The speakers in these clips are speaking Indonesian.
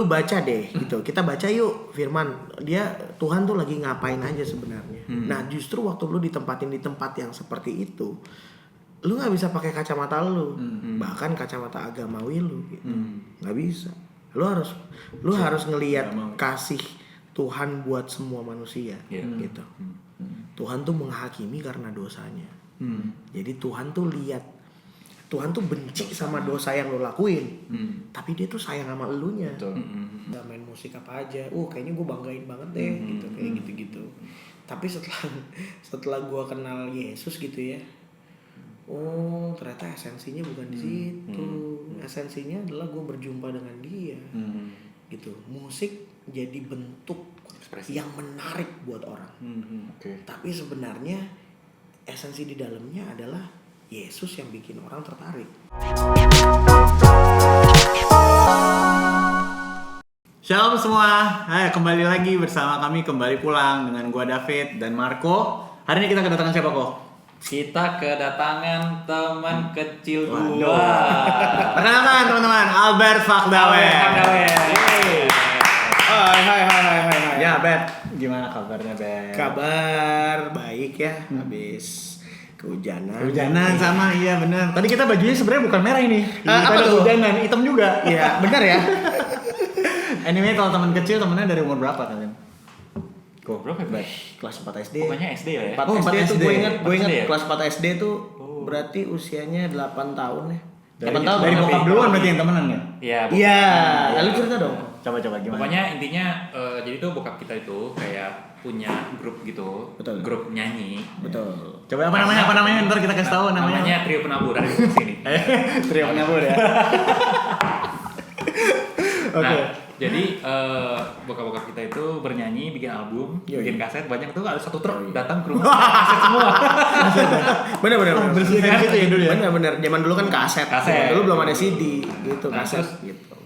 lu baca deh gitu. Kita baca yuk firman. Tuhan tuh lagi ngapain aja sebenarnya. Nah, justru waktu lu ditempatin di tempat yang seperti itu, lu nggak bisa pakai kacamata lu, bahkan kacamata agamawi lu gitu. Nggak bisa. Lu harus ngelihat kasih Tuhan buat semua manusia gitu. Tuhan tuh menghakimi karena dosanya. Jadi Tuhan tuh benci sama dosa yang lo lakuin, tapi dia tuh sayang sama elunya. Udah main musik apa aja, kayaknya gue banggain banget deh, gitu kayak gitu. Tapi setelah gue kenal Yesus gitu ya, ternyata esensinya bukan di situ. Esensinya adalah gue berjumpa dengan Dia, gitu. Musik jadi bentuk ekspresi yang menarik buat orang, tapi sebenarnya esensi di dalamnya adalah Yesus yang bikin orang tertarik. Shalom semua, kembali lagi bersama kami, kembali pulang dengan gua David dan Marco. Hari ini kita kedatangan siapa kok? Kita kedatangan teman kecil gua. Perkenalkan teman-teman, Albert Fakdawe. Hai. Ya, Bet. Gimana kabarnya, Bet? Kabar baik ya, habis kehujanan. Kehujanan sama, iya benar. Tadi kita bajunya sebenarnya bukan merah ini. Apa tuh? Kehujanan, hitam juga. Iya, benar ya. Anyway, kalau teman kecil temennya dari umur berapa kalian? Kok berapa ya? Kelas 4 SD. Pokoknya SD lah ya. 4 Oh, SD 4 tuh SD. gue ingat SD ya? kelas 4 SD tuh berarti usianya 8 tahun ya. 8 tahun. Dari bokap duluan berarti yang temenan ya? Iya. Iya, lalu cerita dong. Coba gimana? Pokoknya intinya jadi tuh bokap kita itu kayak punya grup gitu. Betul. Grup nyanyi. Betul. Coba apa namanya? Ntar kita kasih tahu namanya. Namanya Trio Penabur dari sini. Trio Penabur ya. Oke. Nah, jadi bokap-bokap kita itu bernyanyi, bikin album, bikin kaset, banyak tuh ada satu truk datang ke rumah kaset semua. Benar. Bersih kayak gitu ya dulu ya. Benar. Zaman dulu kan kaset. Kaset. Dulu belum ada CD gitu, Nah, kaset terus, gitu.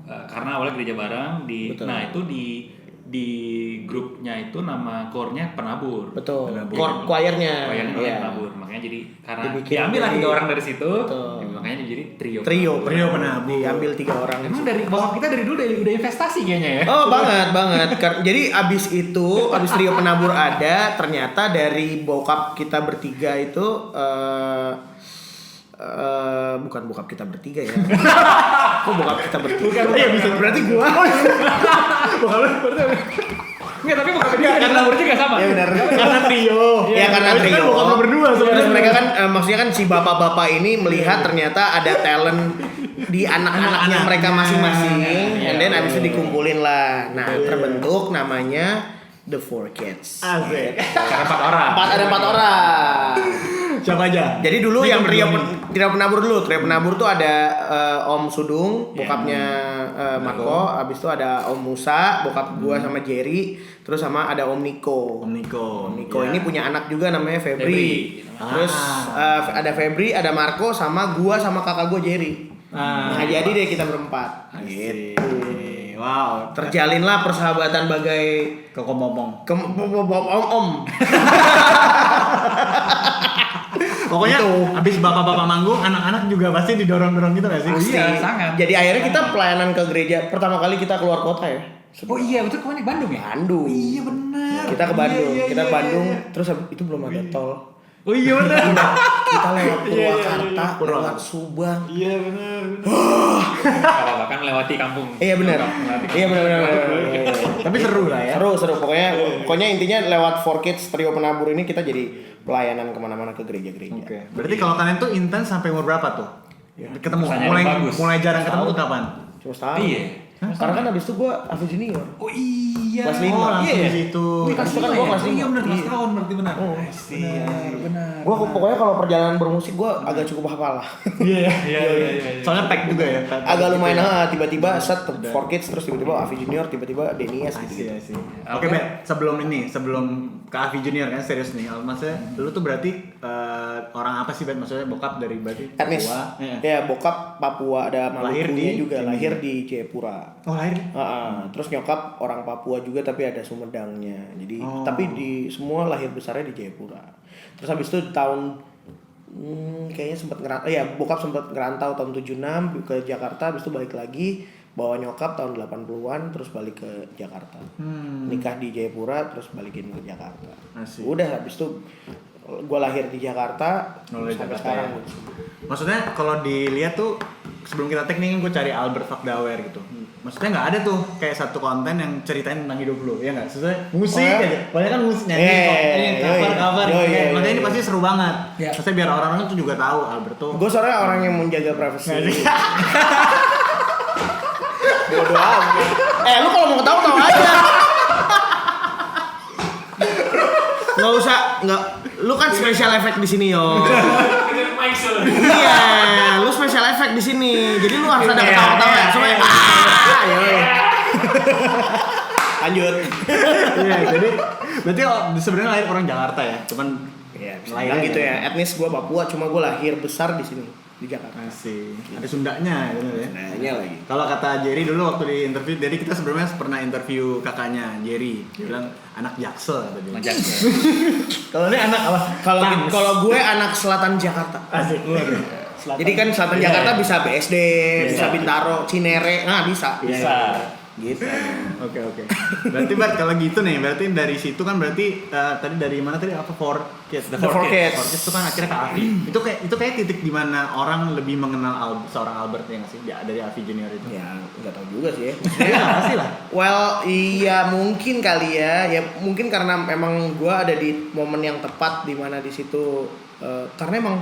Karena awalnya gereja bareng Betul. nah itu di grupnya itu nama core-nya Penabur. Betul. Penabur. Choir-nya. Choir-nya Iya. Penabur. Makanya jadi karena Dibikin diambil lah dari- 3 orang dari situ. Betul. Makanya jadi trio. Trio Penabur. Diambil 3 orang. Emang dari bokap kita dari dulu udah investasi kayaknya ya. Oh banget. Jadi abis trio penabur ada, ternyata dari bokap kita bertiga itu bukan bokap kita bertiga ya. Kok bokap kita bertiga? Iya bisa berarti gua. Bokap lu berarti. Enggak, tapi bokap dia kan Penabur juga sama. Ya benar. Karena trio. Ya karena Tapi trio. kan bokap lu berdua Terus sebenarnya. mereka kan maksudnya kan si bapak-bapak ini melihat ternyata ada talent di anak-anaknya mereka masing-masing. And then abis itu dikumpulin lah. Nah, terbentuk namanya The Four Kids. Asik. Karena 4 orang. Ada 4 orang. Siapa aja? Jadi dulu yang trio penabur dulu. Trio penabur tuh ada Om Sudung, bokapnya Marco. Abis itu ada Om Musa, bokap gua sama Jerry. Terus sama ada Om Niko. Om Niko. Niko ini punya anak juga namanya Febri. Terus ada Febri, ada Marco, sama gua sama kakak gua Jerry. Nah jadi deh kita berempat. Gitu. Wow. Terjalinlah persahabatan bagai Kekomomong. om. Pokoknya abis bapak-bapak manggung, anak-anak juga pasti didorong-dorong gitu gak sih? Oh iya, sangat. Jadi akhirnya kita pelayanan ke gereja pertama kali kita keluar kota ya. Oh iya, betul kemana Bandung ya? Bandung. Iya benar. Kita ke Bandung. Iya, Kita iya, Bandung. iya. Terus itu belum ada tol. Oh iya benar. Kita lewat Purwakarta, Purwakarta. lewat Subang. Iya benar. Apa kan lewati kampung. Iya benar. Iya benar. Tapi seru lah ya. Seru. Pokoknya intinya lewat 4Kids Trio Penabur ini kita jadi pelayanan kemana-mana ke gereja-gereja. Oke. Berarti kalau kalian tuh intens sampai umur berapa tuh? Ketemu. Pertanyaan yang bagus. Mulai jarang ketemu tuh kapan? Cuma setahun. Iya. Karena kan abis itu gue Avi Junior. Oh iya. Kelas 5. Oh langsung Iya. di situ. Kelas lima ya? Oh iya benar, kelas Iya. tahun berarti benar. Oh, Benar. Gue pokoknya kalau perjalanan bermusik gue agak cukup hafal lah. Iya. Iya. Soalnya pack juga ya. Agak lumayan tiba-tiba set 4Kids terus tiba-tiba Avi Junior, tiba-tiba Denias gitu. Iya sih. Oke, Bet. Sebelum ke Avi Junior kan serius nih. Maksudnya lu tuh berarti orang apa sih, Bet? Maksudnya bokap dari berarti Etnis. Papua. Iya. Ya bokap Papua, ada Lahir Malukunya di juga, sini. lahir di Jayapura. Oh, lahir. Terus nyokap orang Papua juga tapi ada Sumedangnya. Jadi tapi di semua lahir besarnya di Jayapura. Terus habis itu tahun kayaknya sempat bokap sempat ngerantau tahun 76 ke Jakarta, habis itu balik lagi bawa nyokap tahun 80-an terus balik ke Jakarta. Nikah di Jayapura terus balikin ke Jakarta. Udah habis itu gue lahir di Jakarta sampai Jakarta sekarang. Ya. Maksudnya kalau dilihat tuh sebelum kita tag nih gue cari Albert Fakdawer gitu. Maksudnya nggak ada tuh kayak satu konten yang ceritain tentang hidup lu, ya nggak? Sesuai musik aja. Banyak kan musik nyanyi, cover. Makanya ini pasti seru banget. Maksudnya biar orang-orang tuh juga tahu Albert tuh. Gue soalnya orang yang menjaga privasi. Bodoh amat. Lu kalau mau ketawa aja. Nggak usah, lu kan special effect di sini yo. Iya, lu special effect di sini. Jadi lu harus ada ketawa-ketawa ya. Supaya lanjut. Iya, jadi berarti sebenarnya lahir orang Jakarta ya, cuman lahir gitu ya. Etnis gua Papua, cuma gua lahir besar di sini di Jakarta. Masih. Ada Sundanya gitu ya. Sundanya lagi. Kalau kata Jerry dulu waktu di interview, jadi kita sebelumnya pernah interview kakaknya Jerry. Dia bilang anak Jaksel tadi. Anak Jaksel. Kalau ini anak apa? Kalau gue anak selatan Jakarta. Asik. Jadi kan selatan Jakarta bisa BSD, bisa Bintaro, Cinere, bisa. Gitu. Oke. Berarti Bart kalau gitu nih, berarti dari situ kan berarti tadi dari mana tadi apa The Four Kids itu kan akhirnya ke Avi. Itu kayak titik di mana orang lebih mengenal seorang Albert ya nggak sih? Ya, dari Avi Junior itu. Ya nggak tahu juga sih ya. Iya pasti lah. Well, iya mungkin kali ya. Ya mungkin karena memang gue ada di momen yang tepat di mana di situ. Karena emang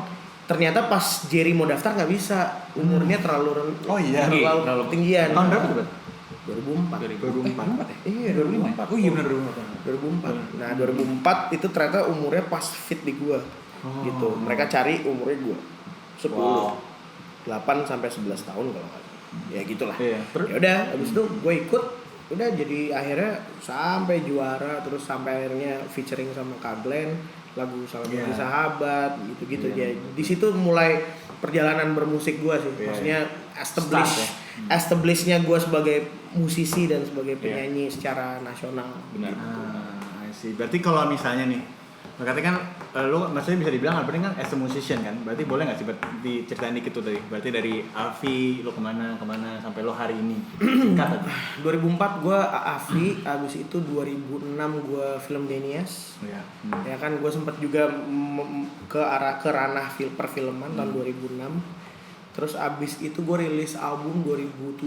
ternyata pas Jerry mau daftar nggak bisa, umurnya terlalu terlalu tinggian. Tahun berapa tuh, Bart? 2004 ya? Iya 2004. Oh iya benar 2004. Nah 2004 itu ternyata umurnya pas fit di gua gitu. Mereka cari umurnya gua 10 8 sampai 11 tahun kalau nggak. Ya gitulah. Ya udah habis itu gua ikut, udah jadi akhirnya sampai juara, terus sampai akhirnya featuring sama Kak Glenn, lagu Salam Jadi Sahabat gitu-gitu. Jadi di situ mulai perjalanan bermusik gua sih. Maksudnya establishnya gue sebagai musisi dan sebagai penyanyi secara nasional. Benar. Sih. Berarti kalau misalnya nih, berarti kan lu maksudnya bisa dibilang Albert kan as a musician kan. Berarti boleh nggak sih diceritain dikit tuh dari. Berarti dari Avi lu kemana sampai lo hari ini. Singkat aja. 2004 gue Avi, abis itu 2006 gue film Denias. Ya kan gue sempat juga ke ranah perfilman tahun 2006. Terus abis itu gue rilis album 2007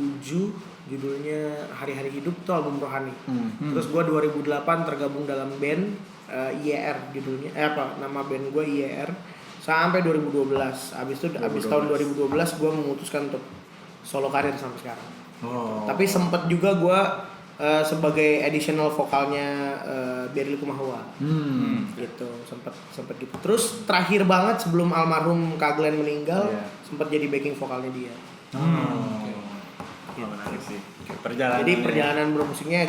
judulnya Hari-Hari Hidup, tuh album rohani. Terus gue 2008 tergabung dalam band IER judulnya, nama band gue IER sampai 2012. Abis tahun 2012 gue memutuskan untuk solo karir sampai sekarang. Tapi sempet juga gue sebagai additional vokalnya Berli Kumahua. Gitu, sempet gitu. Terus terakhir banget sebelum almarhum Kak Glenn meninggal, sempet jadi backing vokalnya dia. Menarik sih. Jadi perjalanan bermusiknya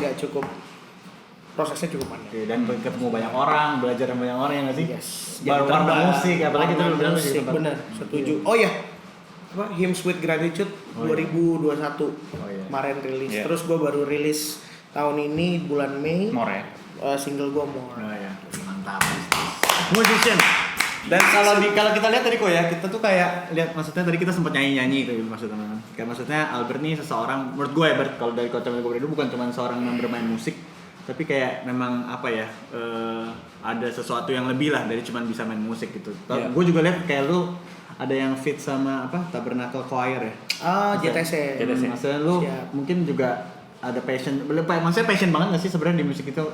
prosesnya cukup panjang. Dan ketemu banyak orang, belajar dengan banyak orang, ya nggak sih? Baru warna musik, apalagi itu lu bilang musik, benar, setuju. Oh ya, Hymns with Gratitude 2021 kemarin rilis. Terus gue baru rilis tahun ini bulan Mei. More ya? Single gue More. Mantap. Musician. Dan kalau kita lihat tadi kok ya, kita tuh kayak lihat, maksudnya tadi kita sempat nyanyi itu maksudnya. Kayak maksudnya Albert nih seseorang, menurut gue ya Bert, kalau dari kacamata gue itu bukan cuma seorang yang bermain musik, tapi kayak memang apa ya, ada sesuatu yang lebih lah dari cuma bisa main musik gitu. Gue juga lihat kayak lu ada yang fit sama Tabernacle Choir ya. JTC. Maksudnya lu mungkin juga ada passion, maksudnya passion banget nggak sih sebenarnya di musik itu?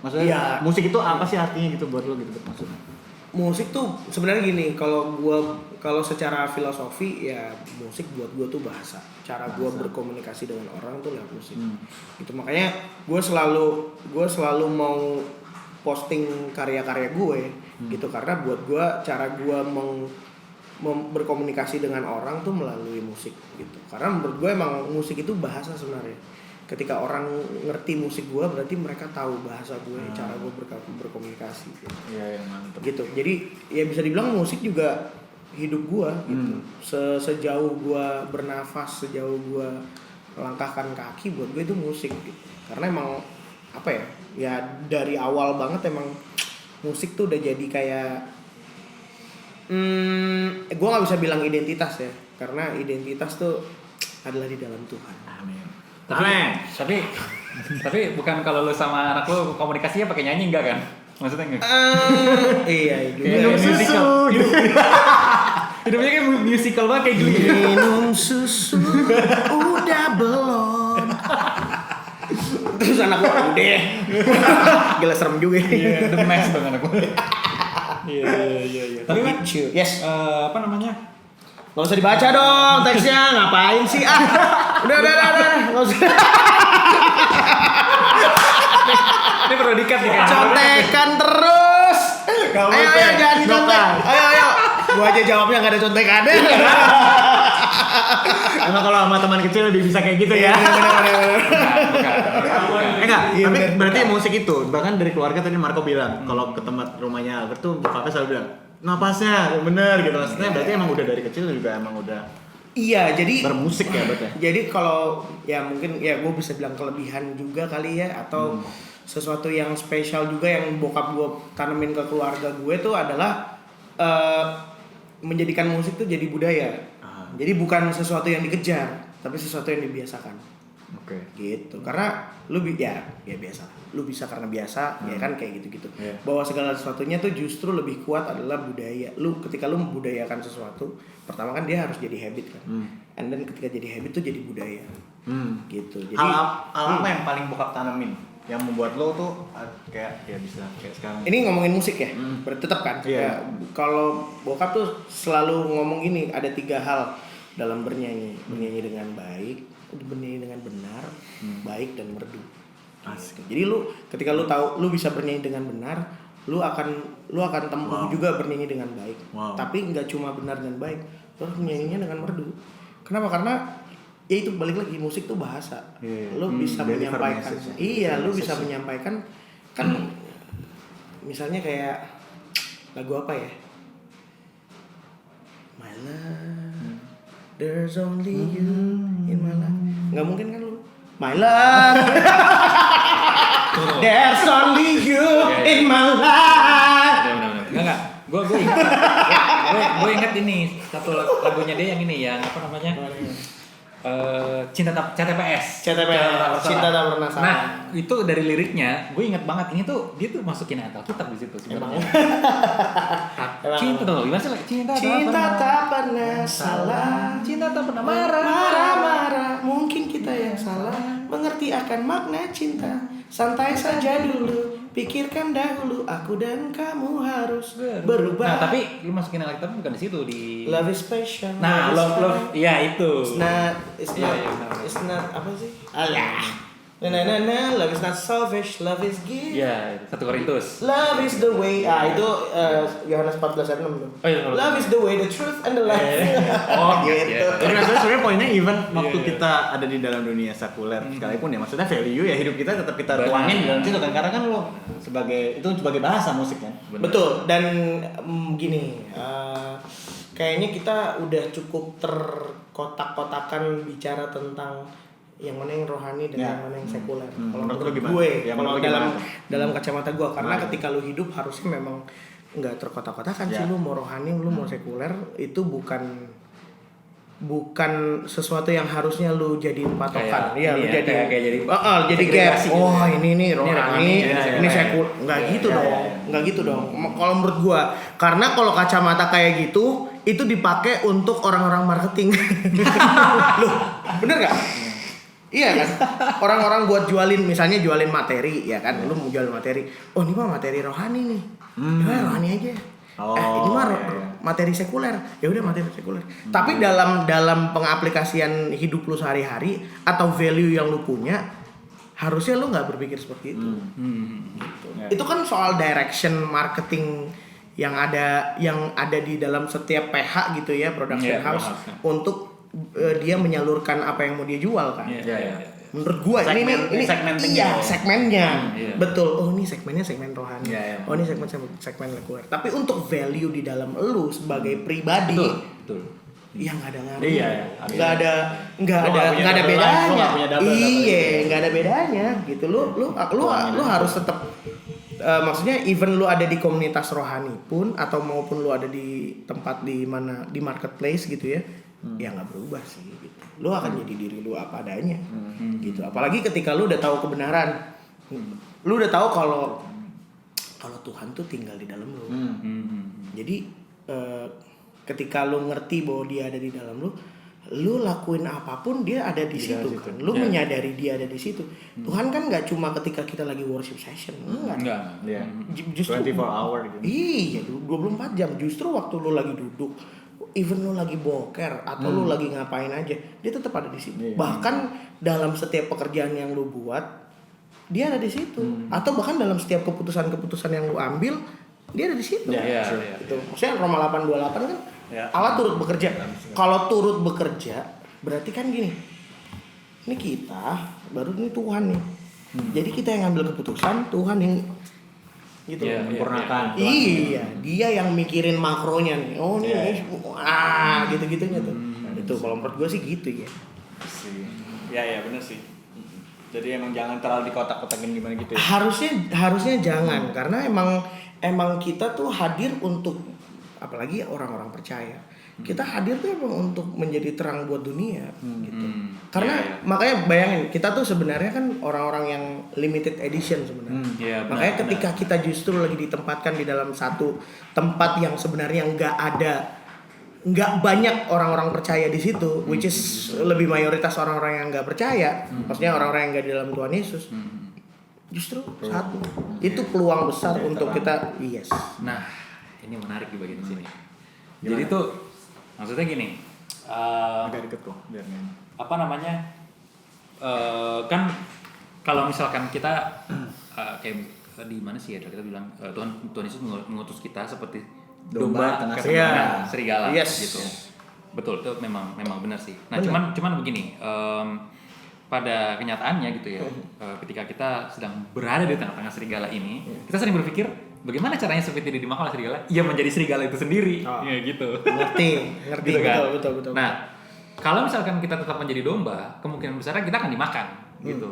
Maksudnya musik itu apa sih artinya gitu buat lu gitu maksudnya? Musik tuh sebenarnya gini, kalau secara filosofi ya musik buat gue tuh bahasa. Cara gue berkomunikasi dengan orang tuh lewat musik. Itu makanya gue selalu mau posting karya-karya gue gitu, karena buat gue cara gue berkomunikasi dengan orang tuh melalui musik gitu. Karena menurut gue emang musik itu bahasa sebenarnya. Ketika orang ngerti musik gue, berarti mereka tahu bahasa gue, cara gue berkomunikasi gitu. Iya, mantap. Gitu. Jadi ya bisa dibilang musik juga hidup gue gitu. Sejauh gue bernafas, sejauh gue melangkahkan kaki, buat gue itu musik gitu. Karena emang apa ya? Ya dari awal banget emang musik tuh udah jadi kayak gue nggak bisa bilang identitas ya, karena identitas tuh adalah di dalam Tuhan. Amin. Tapi bukan kalau lu sama anak lu komunikasinya pakai nyanyi enggak kan? Maksudnya enggak? Iya, Minum susu. Hidupnya kayak musical banget kayak Glee. Minum susu udah belum. Terus anak gua udah. Gila serem juga. Iya, the mess dong anak gua. Iya. Tapi kan yes. apa namanya? Gak usah dibaca dong teksnya, ngapain sih? Udah, gak usah. Ini perlu dikat nih kan? Contekan terus. Ayo, jangan dicontek. Ayo. Gua aja jawabnya gak ada contekan. Emang kalau sama teman kecil lebih bisa kayak gitu ya. Enggak, tapi berarti musik itu bahkan dari keluarga tadi Marco bilang kalau ke tempat rumahnya Albert tuh bokapnya selalu bilang napasnya bener gitu maksudnya berarti emang udah dari kecil juga emang udah Iya, jadi bermusik ya Albert ya. Jadi kalau ya mungkin ya gue bisa bilang kelebihan juga kali ya atau sesuatu yang spesial juga yang bokap gue tanemin ke keluarga gue tuh adalah menjadikan musik tuh jadi budaya. Jadi bukan sesuatu yang dikejar, tapi sesuatu yang dibiasakan. Oke. Gitu. Karena lu ya biasa. Lu bisa karena biasa, ya kan kayak gitu-gitu. Yeah. Bahwa segala sesuatunya tuh justru lebih kuat adalah budaya. Ketika lu membudayakan sesuatu, pertama kan dia harus jadi habit kan. And then ketika jadi habit tuh jadi budaya. Gitu. Jadi hal apa yang paling bokap tanemin? Yang membuat lo tuh kayak ya bisa kayak sekarang. Ini ngomongin musik ya, tetap kan. Yeah. Ya, kalau bokap tuh selalu ngomong gini, ada 3 hal dalam bernyanyi, bernyanyi dengan baik, bernyanyi dengan benar, baik dan merdu. Asik. Jadi lu ketika lu tahu lu bisa bernyanyi dengan benar, lu akan tempuh juga bernyanyi dengan baik. Tapi nggak cuma benar dan baik, lu harus bernyanyinya dengan merdu. Kenapa? Karena ya itu balik lagi musik tuh bahasa. Lu bisa menyampaikan. Iya, lu bisa menyampaikan kan misalnya kayak lagu apa ya? My love, there's only you in my life. Nggak mungkin kan lu? My love, there's only you in my life. Enggak. Gue ingat ini satu lagunya dia yang ini yang apa namanya? Cinta CTPS. Cinta tak pernah salah. Nah, itu dari liriknya, gue ingat banget ini tuh dia tuh masukin Alkitab di situ sebenarnya. Cinta tuh gimana sih? Cinta tak pernah salah. Cinta tak pernah marah. Marah. Mungkin kita yang salah mengerti akan makna cinta. Santai saja dulu, pikirkan dahulu. Aku dan kamu harus berubah. Nah, tapi lu masukin Alkitab bukan di situ di Love is special. Nah, love. Iya itu. It's not apa sih? Alah. Love is not selfish, love is gift. Iya, 1 Korintus. Love is the way. Itu Yohanes 14 ayat 6. Oh, iya, Love is the way, the truth and the life. Oh, gitu. Jadi maksudnya sebenarnya poinnya even waktu kita ada di dalam dunia sekuler sekalipun ya maksudnya value ya hidup kita tetap kita tuangin dalam situ kan karena kan lo sebagai bahasa musik kan. Betul. Dan gini, kayaknya kita udah cukup terkotak-kotakan bicara tentang yang mana yang rohani dan yang mana yang sekuler. Kalau menurut gue, kalau dalam kacamata gue, karena ketika lu hidup harusnya memang nggak terkotak-kotakan sih. Lu mau rohani, lu mau sekuler, itu bukan sesuatu yang harusnya lu jadiin patokan. Iya, lu jadi gap. Oh, ini nih rohani, ini sekuler. Nggak gitu dong. Kalau menurut gue, karena kalau kacamata kayak gitu, itu dipakai untuk orang-orang marketing. Loh, bener nggak? Iya kan, orang-orang buat jualin materi ya kan, lu mau jual materi, oh ini mah materi rohani nih, ya rohani aja, ini mah materi sekuler, ya udah materi sekuler. Tapi dalam pengaplikasian hidup lu sehari-hari atau value yang lu punya, harusnya lu nggak berpikir seperti itu. Gitu. Itu kan soal direction marketing yang ada di dalam setiap PH gitu ya, production house untuk dia menyalurkan apa yang mau dia jual kan. Menurut gua ini segmennya. Betul. Oh, ini segmennya segmen rohani. Oh, ini segmen sekuler. Tapi untuk value di dalam lu sebagai pribadi, betul. Ya nggak ada ngaruh. Nggak ada bedanya. Iya, nggak ada bedanya gitu. Lu harus tetap maksudnya even lu ada di komunitas rohani pun atau maupun lu ada di tempat di mana di marketplace gitu ya. Ya nggak berubah sih gitu. lu akan jadi diri lu apa adanya. Gitu. Apalagi ketika lu udah tahu kebenaran. Lu udah tahu kalau Tuhan tuh tinggal di dalam lu. Jadi ketika lu ngerti bahwa dia ada di dalam lu lakuin apapun dia ada di situ kan. Lu menyadari dia ada di situ. Tuhan kan nggak cuma ketika kita lagi worship session, enggak. Justru 24 hour gitu. Iya, 24 jam. Justru waktu lu lagi duduk, even lu lagi boker atau lu lagi ngapain aja, dia tetap ada di situ. Bahkan dalam setiap pekerjaan yang lu buat, dia ada di situ. Atau bahkan dalam setiap keputusan-keputusan yang lu ambil, dia ada di situ. Itu. Maksudnya Roma 8:28 kan Allah turut bekerja. Kalau turut bekerja, berarti kan gini. Ini kita, baru ini Tuhan nih. Jadi kita yang ngambil keputusan, Tuhan yang gitu menyempurnakan. Iya, dia yang mikirin makronya nih. Oh nih, gitu-gitunya tuh. Itu kalau menurut gue sih gitu ya. Iya benar sih. Jadi emang jangan terlalu dikotak-kotakin gimana gitu ya. Harusnya jangan karena emang kita tuh hadir untuk, apalagi orang-orang percaya, kita hadir tuh emang untuk menjadi terang buat dunia gitu. Karena makanya bayangin, kita tuh sebenarnya kan orang-orang yang limited edition sebenarnya. Makanya ketika kita justru lagi ditempatkan di dalam satu tempat yang sebenarnya nggak banyak orang-orang percaya di situ, which is lebih mayoritas orang-orang yang nggak percaya, maksudnya orang-orang yang nggak di dalam Tuhan Yesus. Justru satu itu peluang besar untuk kita. Nah, ini menarik di bagian sini. Jadi tuh maksudnya gini, agak deket kok biar apa namanya, kan kalau misalkan kita kayak di mana sih ya kita bilang Tuhan Yesus mengutus kita seperti domba ke tengah serigala gitu. Betul, itu memang benar sih. Nah, cuman begini, pada kenyataannya gitu ya, ketika kita sedang berada di tengah-tengah serigala ini, kita sering berpikir bagaimana caranya supaya tidak dimakan oleh serigala? Ya menjadi serigala itu sendiri, ya gitu. Ngerti gitu kan? Betul. Nah, kalau misalkan kita tetap menjadi domba, kemungkinan besar kita akan dimakan, gitu.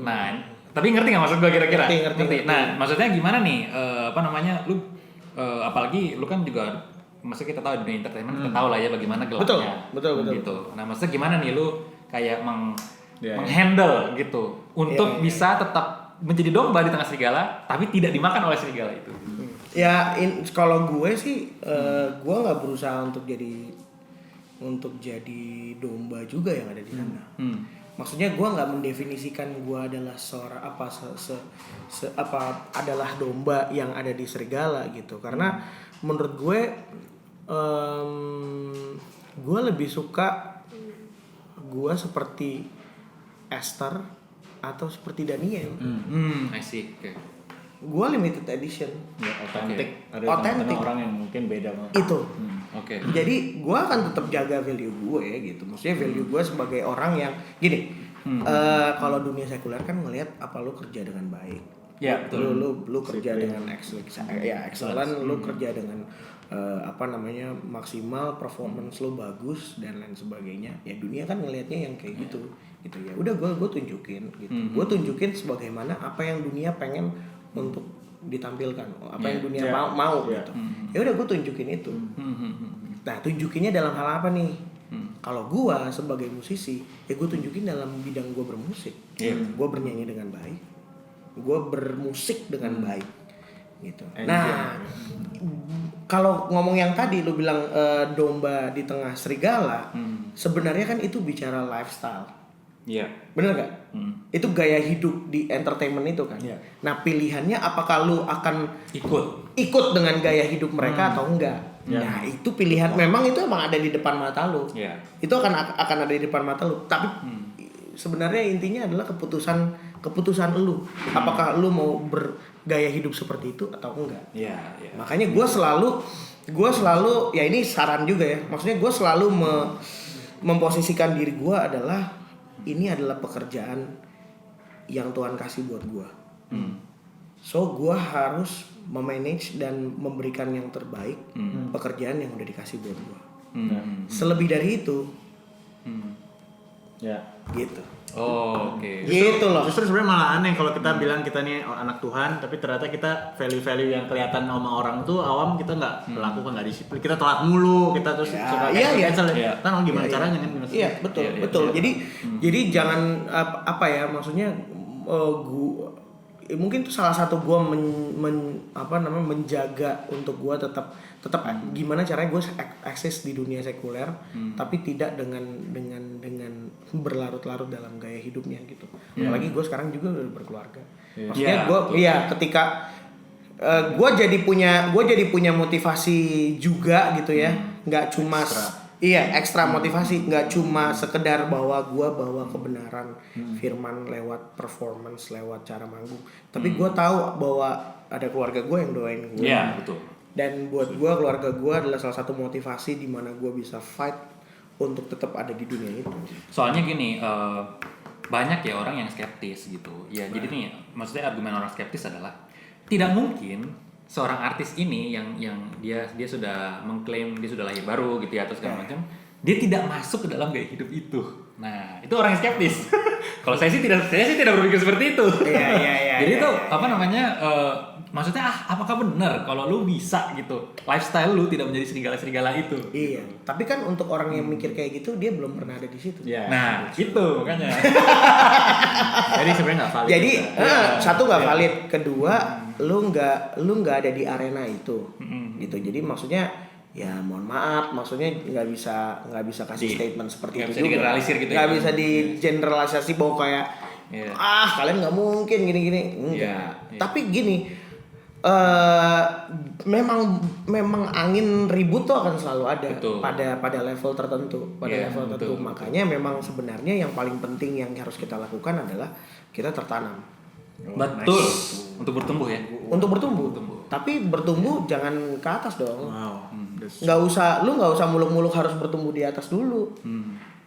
Nah, tapi ngerti nggak maksud gue kira-kira? Ngerti. Nah, maksudnya gimana nih? Lu apalagi lu kan juga, maksudnya kita tahu di dunia entertainment, kita tahu lah ya bagaimana gelapnya. Betul. Gitu. Nah, maksudnya gimana nih lu kayak menghandle gitu untuk bisa tetap menjadi domba di tengah serigala tapi tidak dimakan oleh serigala itu. Kalau gue sih gue nggak berusaha untuk jadi domba juga yang ada di sana. Maksudnya gue nggak mendefinisikan gue adalah seorang adalah domba yang ada di serigala gitu, karena menurut gue lebih suka gue seperti Esther atau seperti Daniel. I see. Okay. Gue limited edition. Ya, otentik. Ada Otentik. orang yang mungkin beda banget. Itu. Oke. Jadi gue akan tetap jaga value gue gitu. Maksudnya value gue sebagai orang yang gini. Kalau dunia sekuler kan ngelihat apa lu kerja dengan baik. Ya, betul. Lu kerja dengan excellent, lu kerja dengan maksimal, performance lu bagus dan lain sebagainya. Ya dunia kan ngelihatnya yang kayak gitu ya. Udah gue tunjukin gitu. Gue tunjukin sebagaimana apa yang dunia pengen untuk ditampilkan, apa yang dunia mau gitu. Ya udah gue tunjukin itu. Nah, tunjukinnya dalam hal apa nih? Kalau gue sebagai musisi, ya gue tunjukin dalam bidang gue bermusik. Gue bernyanyi dengan baik, gue bermusik dengan baik gitu. Nah, kalau ngomong yang tadi lu bilang domba di tengah serigala, sebenarnya kan itu bicara lifestyle. Iya. Bener gak? Itu gaya hidup di entertainment itu kan. Nah, pilihannya apakah lu akan ikut dengan gaya hidup mereka atau enggak? Nah, itu pilihan. Memang itu emang ada di depan mata lu. Itu akan ada di depan mata lu. Tapi sebenarnya intinya adalah keputusan lu. Apakah lu mau bergaya hidup seperti itu atau enggak? Makanya gue selalu ya ini saran juga ya. Maksudnya gue selalu memposisikan diri gue adalah ini adalah pekerjaan yang Tuhan kasih buat gue. So gue harus memanage dan memberikan yang terbaik pekerjaan yang udah dikasih buat gue. Selebih dari itu Ya. Gitu. Oh, oke. Gitu loh. Justru sebenarnya malah aneh kalau kita bilang kita nih anak Tuhan, tapi ternyata kita value-value yang kelihatan sama orang tuh awam kita nggak melakukan, nggak disiplin, kita telat mulu, kita terus Ya, suka iya. cancel. Iya. Kan gimana Iya, caranya iya. kan? Gimana Iya, betul, Iya, iya, betul. iya. Jadi jangan apa ya, maksudnya mungkin itu salah satu gue menjaga untuk gue tetap gimana caranya gue eksis di dunia sekuler, tapi tidak dengan berlarut-larut dalam gaya hidupnya gitu. Apalagi gue sekarang juga udah berkeluarga. Maksudnya gue ketika gue jadi punya motivasi juga gitu ya, nggak cuma ekstra motivasi, nggak cuma sekedar bawa kebenaran firman lewat performance, lewat cara manggung, tapi gue tahu bahwa ada keluarga gue yang doain gue. Iya, betul. Dan buat gue, keluarga gue adalah salah satu motivasi di mana gue bisa fight untuk tetap ada di dunia itu. Soalnya gini, banyak ya orang yang skeptis gitu. Ya, jadi nih, maksudnya argumen orang skeptis adalah tidak mungkin seorang artis ini yang dia sudah mengklaim dia sudah lahir baru gitu ya, atau segala macam, dia tidak masuk ke dalam gaya hidup itu. Nah, itu orang yang skeptis. Kalau saya sih tidak berpikir seperti itu. Iya. Jadi itu apa namanya? Maksudnya apakah benar kalau lu bisa gitu lifestyle lu tidak menjadi serigala itu? Iya. Tapi kan untuk orang yang mikir kayak gitu, dia belum pernah ada di situ. Ya. Nah, itu makanya. Jadi sebenarnya nggak valid. Jadi satu nggak valid, kedua lu nggak ada di arena itu, gitu. Jadi maksudnya ya mohon maaf, maksudnya nggak bisa kasih statement seperti itu juga. Generalisir gitu. Nggak bisa di generalisasi bahwa kayak kalian nggak mungkin gini-gini, enggak. Iya. Tapi gini. Memang angin ribut tuh akan selalu ada. Betul. pada level tertentu, betul. Makanya memang sebenarnya yang paling penting yang harus kita lakukan adalah kita tertanam. Betul. Untuk bertumbuh ya. Untuk bertumbuh. Tapi bertumbuh jangan ke atas dong. Wow. Lu nggak usah muluk-muluk harus bertumbuh di atas dulu.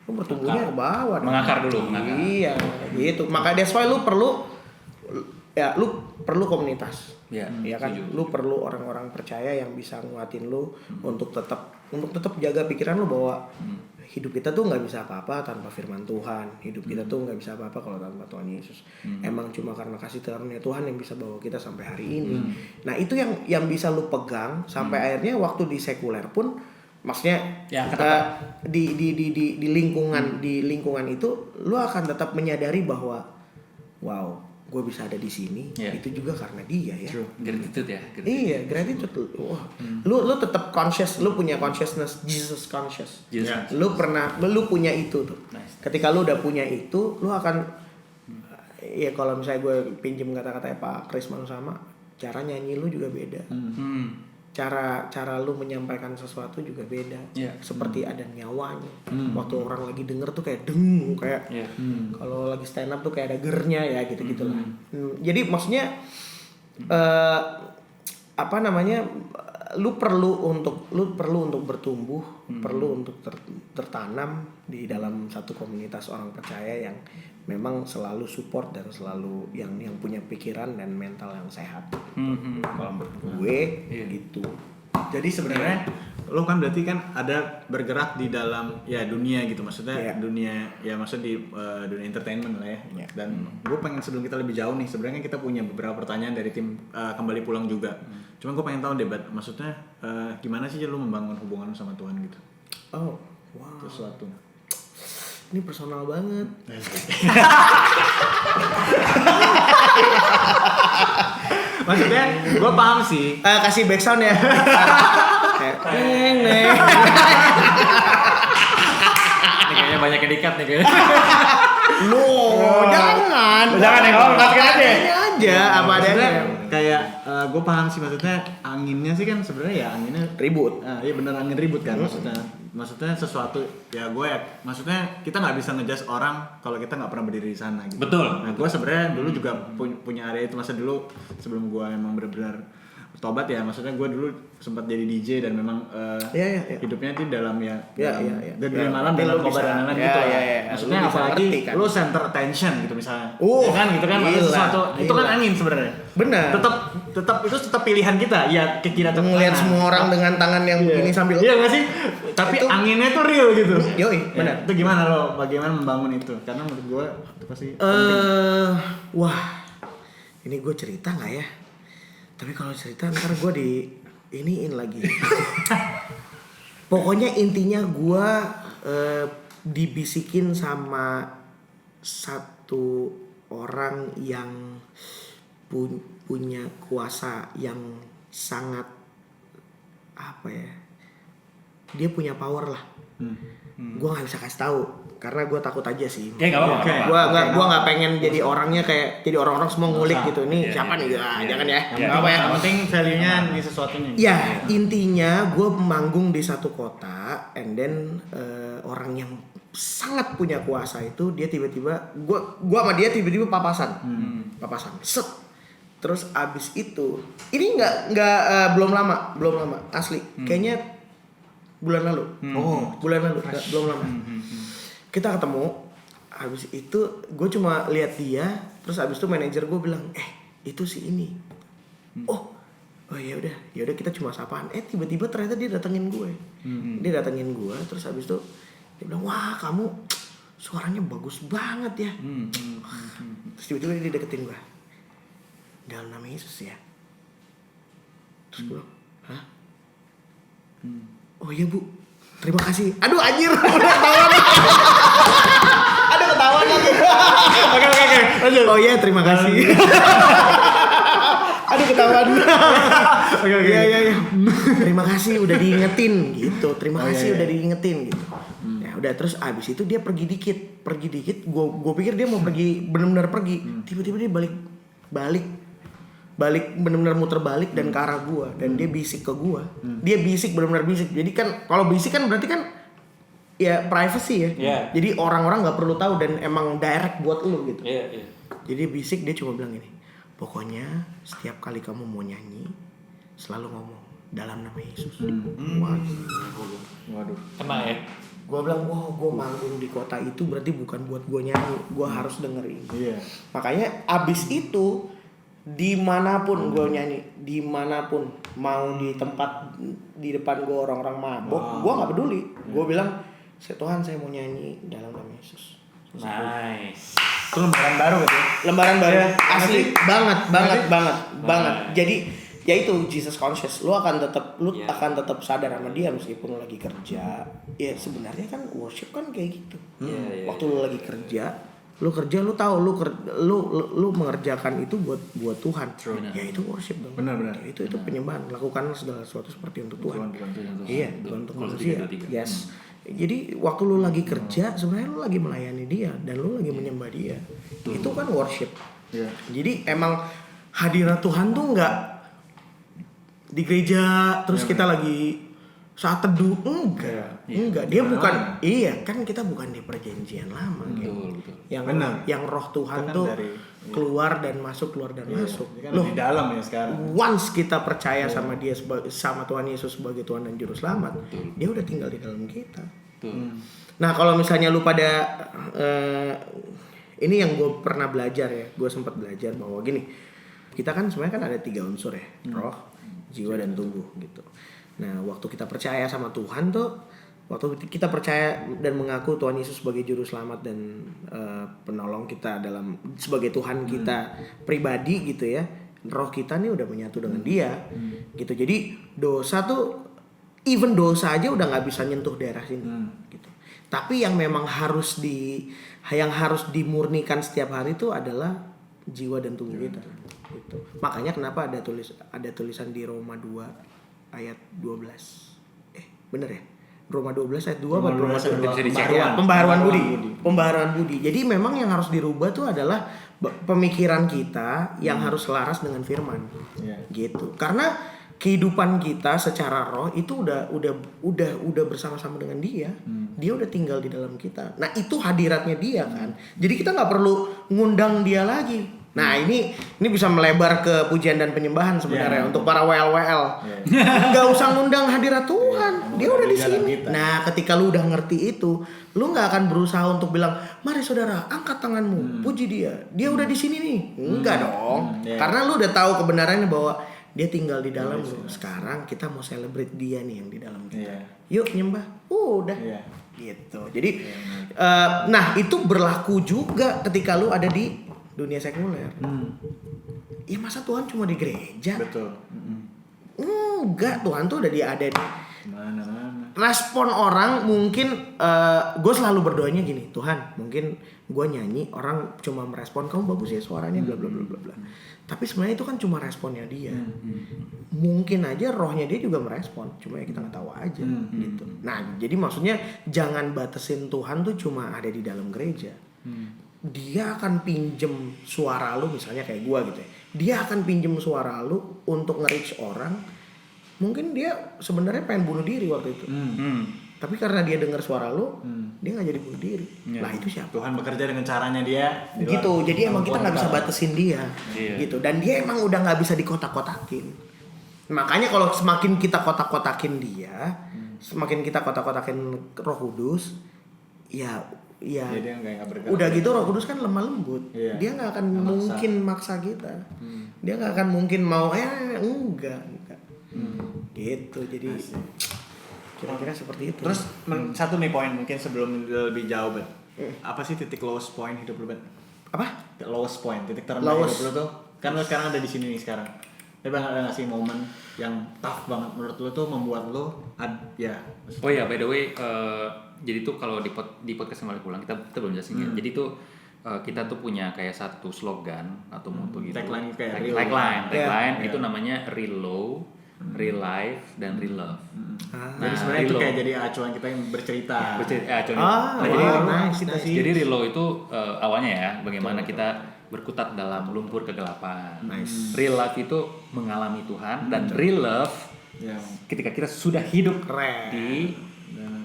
Lu bertumbuhnya ke bawah. Mengakar dulu. Iya, gitu. Maka that's why lu perlu komunitas. Ya kan, setuju. lu perlu orang-orang percaya yang bisa nguatin lu untuk tetap jaga pikiran lu bahwa hidup kita tuh nggak bisa apa-apa tanpa firman Tuhan. Hidup kita tuh nggak bisa apa-apa kalau tanpa Tuhan Yesus. Emang cuma karena kasih karunia Tuhan yang bisa bawa kita sampai hari ini. Nah, itu yang bisa lu pegang sampai akhirnya waktu di sekuler pun, maksudnya di lingkungan itu lu akan tetap menyadari bahwa wow, gue bisa ada di sini, itu juga karena dia ya. True. Gratitude ya. Iya, gratitude. Wah, lu tetap conscious, lu punya consciousness, Jesus conscious. Lu punya itu tuh. Nice. Ketika lu udah punya itu, lu akan ya kalau misalnya gue pinjem kata-katanya Pak Chris Manusama, cara nyanyi lu juga beda. Cara lu menyampaikan sesuatu juga beda. Seperti ada nyawanya. Waktu orang lagi denger tuh kayak deng, kayak kalau lagi stand up tuh kayak ada gernya ya gitu-gitulah. Jadi maksudnya lu perlu untuk bertumbuh, perlu untuk tertanam di dalam satu komunitas orang percaya yang memang selalu support dan selalu yang punya pikiran dan mental yang sehat. Kalau menurut gue gitu. Jadi sebenarnya lo kan berarti kan ada bergerak di dalam dunia gitu, maksudnya dunia maksud di dunia entertainment lah ya. Dan gue pengen sebelum kita lebih jauh nih, sebenarnya kita punya beberapa pertanyaan dari tim kembali pulang juga. Cuman gue pengen tahu debat, maksudnya gimana sih lo membangun hubungan sama Tuhan gitu? Oh, wow. Sesuatu. Ini personal banget. Maksudnya gue paham sih. Kasih backsound ya. Ini kayaknya banyak yang dikat nih kayaknya. Jangan ya, masukin aja apa adanya. Kayak gue paham sih, maksudnya anginnya sih kan sebenarnya anginnya Ribut. Iya bener, angin ribut kan maksudnya sesuatu maksudnya kita nggak bisa ngejudge orang kalau kita nggak pernah berdiri di sana gitu. Betul. Nah gue sebenarnya dulu juga punya area itu, masa dulu sebelum gue emang benar-benar bertobat ya, maksudnya gue dulu sempat jadi DJ dan memang hidupnya di dalam dari malam dalam narkoba dan lain-lain gitu lah. Maksudnya apalagi kan? Lu center attention gitu misalnya. Ya kan gitu kan sesuatu itu kan angin sebenarnya. Benar. Tetap pilihan kita. Ya kita tuh ngelihat semua orang dengan tangan yang begini sambil. Iya nggak sih? Tapi itu, anginnya tuh real gitu. Yoi, benar. Itu gimana lo? Bagaimana membangun itu? Karena menurut gue itu pasti. Wah, ini gue cerita nggak ya? Tapi kalau cerita ntar gue iniin lagi. Pokoknya intinya gue dibisikin sama satu orang yang punya kuasa yang sangat apa ya? Dia punya power lah. Gue nggak bisa kasih tahu karena gue takut aja sih. Ya nggak apa-apa. Gue nggak pengen jadi orangnya kayak jadi orang-orang semua ngulik gitu. Ini siapa nih? Jangan ya. Apa ya? Yang penting value-nya ini sesuatunya. Ya intinya gue manggung di satu kota, and then orang yang sangat punya kuasa itu dia tiba-tiba gue sama dia tiba-tiba papasan. Set. Terus abis itu ini nggak belum lama asli. Kayaknya bulan lalu. Bulan lalu belum lama. Kita ketemu, habis itu gue cuma lihat dia, terus habis itu manajer gue bilang, itu si ini. Oh ya udah kita cuma sapaan. Tiba-tiba ternyata dia datengin gue. Terus habis itu dia bilang, wah kamu suaranya bagus banget ya. Terus tiba-tiba dia deketin gue. Dalam nama Yesus ya. Terus gue bilang, hah? Oh iya bu, terima kasih. Aduh anjir, udah ketahuan. Ada ketahuan lagi. Oke. Lanjut. Oh iya, terima kasih. Aduh ketahuan. Oke. Iya. Terima kasih udah diingetin gitu. Terima kasih udah diingetin gitu. Ya udah, terus abis itu dia pergi dikit. Gue pikir dia mau pergi, benar-benar pergi. Tiba-tiba dia balik benar-benar muter balik dan ke arah gua, dan dia bisik ke gua. Dia bisik, benar-benar bisik. Jadi kan kalau bisik kan berarti kan ya privacy ya. Jadi orang-orang nggak perlu tahu dan emang direct buat lu gitu. Jadi bisik, dia cuma bilang gini, pokoknya setiap kali kamu mau nyanyi selalu ngomong dalam nama Yesus. Waduh. Kena ya. Gua bilang, wah gua manggung di kota itu berarti bukan buat gua nyanyi, gua harus dengerin. Makanya abis itu dimanapun gue nyanyi, dimanapun, mau di tempat di depan gue orang-orang mabok, gue nggak peduli. Gue bilang, Tuhan saya mau nyanyi dalam nama Yesus. Nice. Itu lembaran baru gitu. Lembaran baru, asli banget. Jadi ya itu Jesus conscious. Lu akan tetap sadar sama dia meskipun lu lagi kerja. Ya sebenarnya kan worship kan kayak gitu. Waktu lu lagi kerja, lu tahu lu mengerjakan itu buat Tuhan. Ya itu worship dong. Benar. Ya, itu penyembahan. Lakukan segala sesuatu seperti untuk Tuhan. Iya, untuk manusia. Yes. Jadi waktu lu lagi kerja, sebenarnya lu lagi melayani dia dan lu lagi menyembah dia. Itu kan worship. Jadi emang hadirat Tuhan tuh enggak di gereja terus kita lagi saat teduh, enggak. Dia bukan, kan kita bukan di perjanjian lama gitu. Yang roh Tuhan tuh keluar dan masuk. Loh, di dalam ya sekarang. Once kita percaya sama dia, sama Tuhan Yesus sebagai Tuhan dan Juru Selamat, dia udah tinggal di dalam kita. Nah kalau misalnya lu pada ini yang gue pernah belajar ya, gue sempat belajar bahwa gini, kita kan sebenarnya kan ada 3 unsur ya, roh, jiwa dan tubuh gitu. Nah, waktu kita percaya sama Tuhan tuh, waktu kita percaya dan mengaku Tuhan Yesus sebagai Juru Selamat dan penolong kita sebagai Tuhan kita pribadi gitu ya, roh kita nih udah menyatu dengan Dia, gitu. Jadi dosa tuh, even dosa aja udah nggak bisa nyentuh daerah sini, gitu. Tapi yang memang harus dimurnikan setiap hari itu adalah jiwa dan tubuh kita, gitu. Makanya kenapa ada tulisan di Roma 2 ayat 12. Bener ya? Roma 12 ayat 2 apa Roma 12? Pembaharuan budi. Jadi memang yang harus dirubah tuh adalah pemikiran kita yang harus selaras dengan firman. Gitu. Karena kehidupan kita secara roh itu udah bersama-sama dengan Dia. Dia udah tinggal di dalam kita. Nah, itu hadiratnya Dia kan. Jadi kita enggak perlu ngundang Dia lagi. Nah ini bisa melebar ke pujian dan penyembahan sebenarnya untuk para WL. Nggak usah ngundang hadirat Tuhan, dia udah di sini. Nah ketika lu udah ngerti itu, lu nggak akan berusaha untuk bilang, mari saudara angkat tanganmu, puji dia udah di sini nih. Enggak dong, karena lu udah tahu kebenarannya bahwa dia tinggal di dalam lu. Sekarang kita mau celebrate dia nih yang di dalam kita. Yuk nyembah, udah. Gitu. Jadi, nah itu berlaku juga ketika lu ada di dunia sekuler. Ya masa Tuhan cuma di gereja? Betul. Enggak, Tuhan tuh udah ada di mana. Respon orang mungkin, gue selalu berdoanya gini, Tuhan mungkin gue nyanyi orang cuma merespon kamu bagus ya suaranya bla bla bla bla bla. Tapi sebenarnya itu kan cuma responnya dia. Mungkin aja rohnya dia juga merespon, cuma ya kita nggak tahu aja gitu. Nah jadi maksudnya jangan batasin Tuhan tuh cuma ada di dalam gereja. Dia akan pinjem suara lu misalnya kayak gue gitu ya. Dia akan pinjem suara lu untuk nge-reach orang. Mungkin dia sebenarnya pengen bunuh diri waktu itu. Tapi karena dia dengar suara lu, dia nggak jadi bunuh diri. Lah itu siapa? Tuhan bekerja dengan caranya dia. Gitu. Jadi emang kita nggak bisa batasin dia. Gitu. Dan dia emang udah nggak bisa dikotak-kotakin. Makanya kalau semakin kita kotak-kotakin dia, semakin kita kotak-kotakin Roh Kudus, ya dia nggak bergerak. Udah gitu Roh Kudus kan lemah lembut. Dia nggak akan mungkin maksa kita. Dia nggak akan mungkin mau enggak. Gitu. Jadi kira-kira seperti itu. Terus satu nih poin mungkin sebelum lebih jauh, Bet. Apa sih titik lowest point hidup lu, Bet? Apa? Lowest point, titik terendah hidup lu tuh. Kan lu sekarang ada di sini nih sekarang. Tapi ada nggak sih momen yang tough banget menurut lu tuh membuat lu Oh ya, by the way, jadi tuh kalau di podcast Kembali Pulang kita belum jelasin ya. Jadi tuh kita tuh punya kayak satu slogan atau motto gitu. Tagline itu namanya Real Low, Real Life, dan Real Love. Jadi sebenarnya itu kayak jadi acuan kita yang bercerita. Jadi Real Low itu awalnya ya bagaimana kita berkutat dalam lumpur kegelapan. Real Life itu mengalami Tuhan, dan Real Love ketika kita sudah hidup di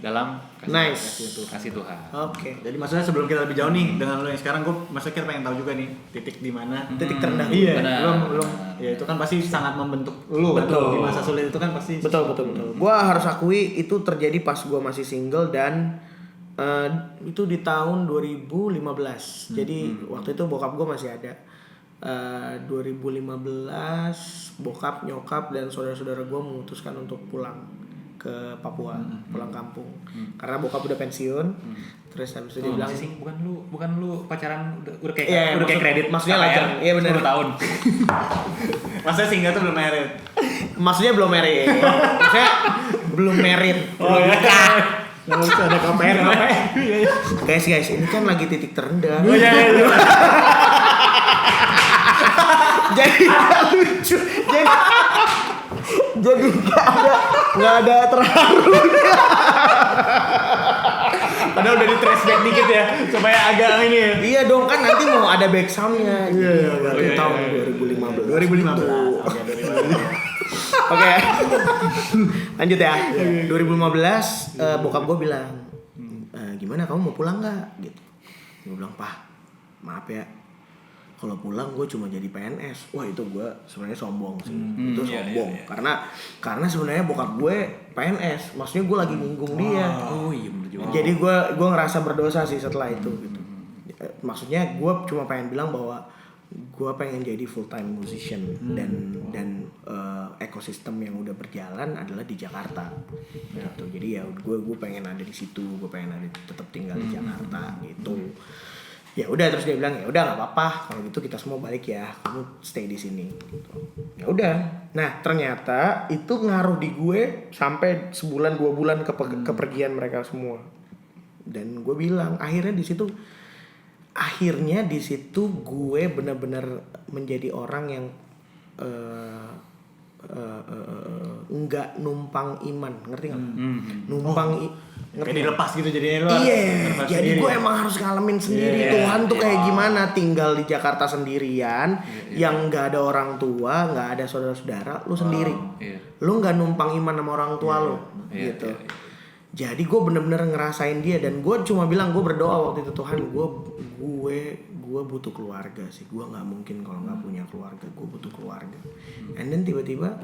dalam kasih Tuhan. Oke. Jadi maksudnya sebelum kita lebih jauh nih dengan lo yang sekarang, maksudnya kita pengen tahu juga nih titik di mana titik terendah. Iya. Belum. Ya itu kan pasti sangat membentuk lo. Betul. Di masa sulit itu kan pasti. Betul. Gua harus akui itu terjadi pas gua masih single dan itu di tahun 2015. Jadi waktu itu bokap gua masih ada. 2015 bokap, nyokap, dan saudara-saudara gua memutuskan untuk pulang ke Papua, pulang kampung. Karena bokap udah pensiun. Terus habis itu dia bilang, bukan lu pacaran udah kayak kredit, maksudnya lancar. Iya benar. 10 tahun. Maksudnya single tuh belum married. Maksudnya belum married. Maksudnya belum married. Belum nikah. Nggak usah ada KPR. Guys, ini kan lagi titik terendah. Jadi gak lucu. Jadi nggak ada terharu. Padahal udah di flashback dikit ya supaya agak ini ya. Iya dong, kan nanti mau ada back soundnya. Iya. Tahun 2015. Oke. Lanjut ya. 2015 bokap gue bilang, gimana kamu mau pulang nggak? Gitu. Gue bilang, Pak, maaf ya. Kalau pulang gue cuma jadi PNS. Wah itu gue sebenarnya sombong sih. Itu sombong. Karena sebenarnya bokap gue PNS. Maksudnya gue lagi nyinggung dia. Oh iya bener juga. Jadi gue ngerasa berdosa sih setelah itu gitu. Maksudnya gue cuma pengen bilang bahwa gue pengen jadi full time musician dan ekosistem yang udah berjalan adalah di Jakarta. Gitu. Jadi ya gue pengen ada di situ. Gue pengen tetap tinggal di Jakarta gitu. Ya udah, terus dia bilang ya udah nggak apa-apa kalau gitu kita semua balik ya, kamu stay di sini gitu. Ya udah. Nah ternyata itu ngaruh di gue sampai sebulan 2 bulan kepergian mereka semua. Dan gue bilang akhirnya di situ gue benar-benar menjadi orang yang nggak numpang iman, ngerti nggak? Kayak dilepas gitu jadinya lo. Iya, jadi gue emang harus ngalamin sendiri. Tuhan tuh kayak gimana tinggal di Jakarta sendirian, yang nggak ada orang tua, nggak ada saudara-saudara, lu sendiri. Lu nggak numpang iman sama orang tua lu, gitu. Jadi gue bener-bener ngerasain dia, dan gue cuma bilang, gue berdoa waktu itu, Tuhan gue gue butuh keluarga sih. Gue nggak mungkin kalau nggak punya keluarga. Gue butuh keluarga. And then tiba-tiba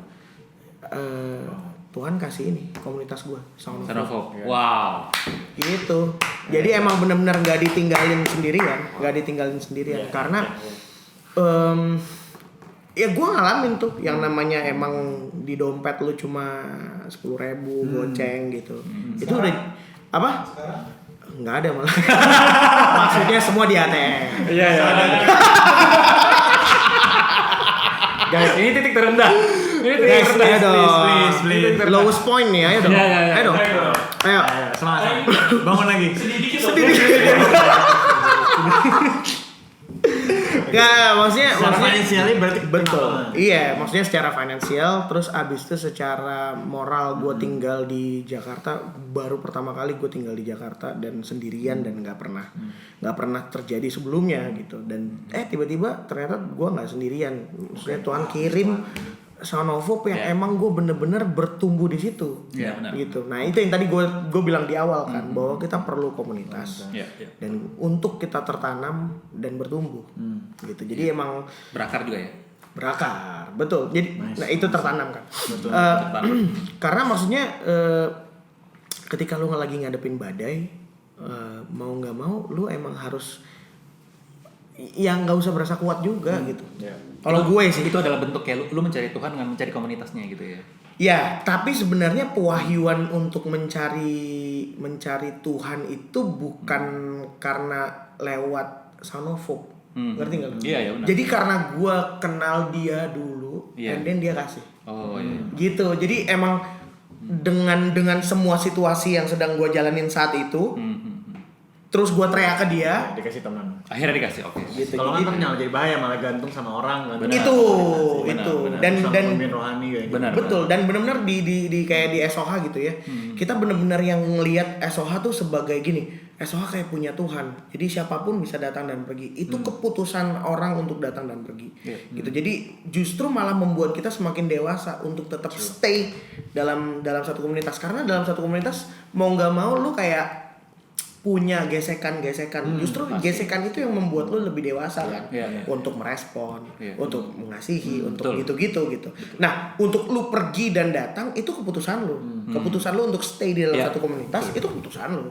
Tuhan kasih ini komunitas gue, Sound of Hope. Wow. Gitu. Jadi emang benar-benar nggak ditinggalin sendirian. Karena ya gue ngalamin tuh yang namanya emang di dompet lu cuma 10.000 goceng gitu. Itu udah apa? Nggak ada malah. Maksudnya semua di ATM. Iya. Guys, ini titik terendah. Please. Lowest point nih, ayo dong. Ayo dong. Ayo. Semangat. Bangun lagi. Sedikit. Gak, maksudnya finansialnya berarti betul. Iya, maksudnya secara finansial, terus abis itu secara moral gue tinggal di Jakarta, baru pertama kali gue tinggal di Jakarta dan sendirian dan nggak pernah terjadi sebelumnya gitu. Dan tiba-tiba ternyata gue nggak sendirian. Maksudnya Tuhan kirim Sound of Hope yang emang gue bener-bener bertumbuh di situ, gitu. Nah itu yang tadi gue bilang di awal kan, bahwa kita perlu komunitas dan untuk kita tertanam dan bertumbuh, gitu. Jadi emang berakar juga ya. Berakar, betul. Jadi nah itu tertanam kan. Karena maksudnya ketika lu lagi ngadepin badai, mau nggak mau, lu emang harus yang nggak usah berasa kuat juga gitu. Kalau gue sih itu adalah bentuk kayak lu mencari Tuhan dengan mencari komunitasnya gitu ya. Ya, tapi sebenarnya pewahyuan untuk mencari Tuhan itu bukan karena lewat Sound of Hope. Ngerti nggak lu? Iya, benar. Jadi karena gue kenal dia dulu, and then dia kasih. Oh iya. Gitu. Jadi emang dengan semua situasi yang sedang gue jalanin saat itu, terus gue teriak ke dia, dikasih teman. Akhirnya dikasih, oke. Gitu. Kalau kan nyala jadi bahaya, malah gantung sama orang. Benar. Itu. Dan rohani kayak benar. Betul. Dan benar-benar di kayak di SOH gitu ya. Kita benar-benar yang ngelihat SOH tuh sebagai gini. SOH kayak punya Tuhan. Jadi siapapun bisa datang dan pergi. Itu keputusan orang untuk datang dan pergi. Gitu. Jadi justru malah membuat kita semakin dewasa untuk tetap stay dalam satu komunitas. Karena dalam satu komunitas mau nggak mau lu kayak punya gesekan-gesekan. Justru pasti. Gesekan itu yang membuat lu lebih dewasa kan. Untuk merespon, untuk mengasihi, untuk gitu-gitu gitu. Nah, untuk lu pergi dan datang itu keputusan lu. Keputusan lu untuk stay di dalam satu komunitas itu keputusan lu.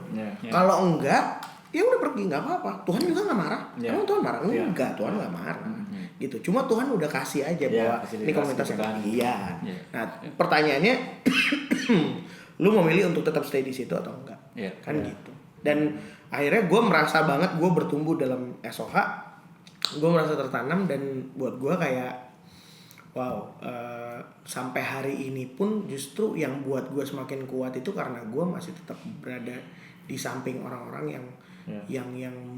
Kalau enggak, ya udah pergi, nggak apa-apa. Tuhan juga nggak marah. Emang Tuhan marah? Enggak, Tuhan nggak marah. Gitu. Cuma Tuhan udah kasih aja bahwa ini komunitas yang bagian. Nah, pertanyaannya lu memilih untuk tetap stay di situ atau enggak? Kan gitu. Dan akhirnya gue merasa banget gue bertumbuh dalam SOH, gue merasa tertanam dan buat gue kayak wow, sampai hari ini pun justru yang buat gue semakin kuat itu karena gue masih tetap berada di samping orang-orang yang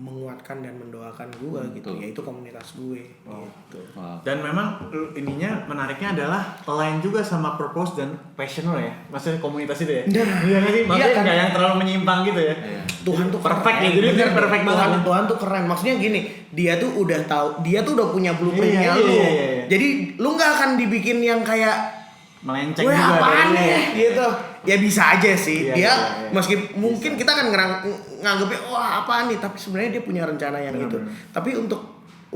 menguatkan dan mendoakan gue gitu, yaitu komunitas gue. Gitu. Dan memang ininya menariknya adalah align juga sama purpose dan passion lo ya, maksudnya komunitas itu ya. Iya kan sih, maksudnya nggak yang terlalu menyimpang gitu ya. Tuhan tuh perfect ya, jadi bener perfect banget. Tuhan tuh keren, maksudnya gini, dia tuh udah tahu, dia tuh udah punya blueprintnya lu. Jadi lu nggak akan dibikin yang kayak melenceng juga apaan nih gitu. Ya bisa aja sih. Dia meski mungkin kita kan nganggepnya wah apaan nih, tapi sebenarnya dia punya rencana yang gitu. Tapi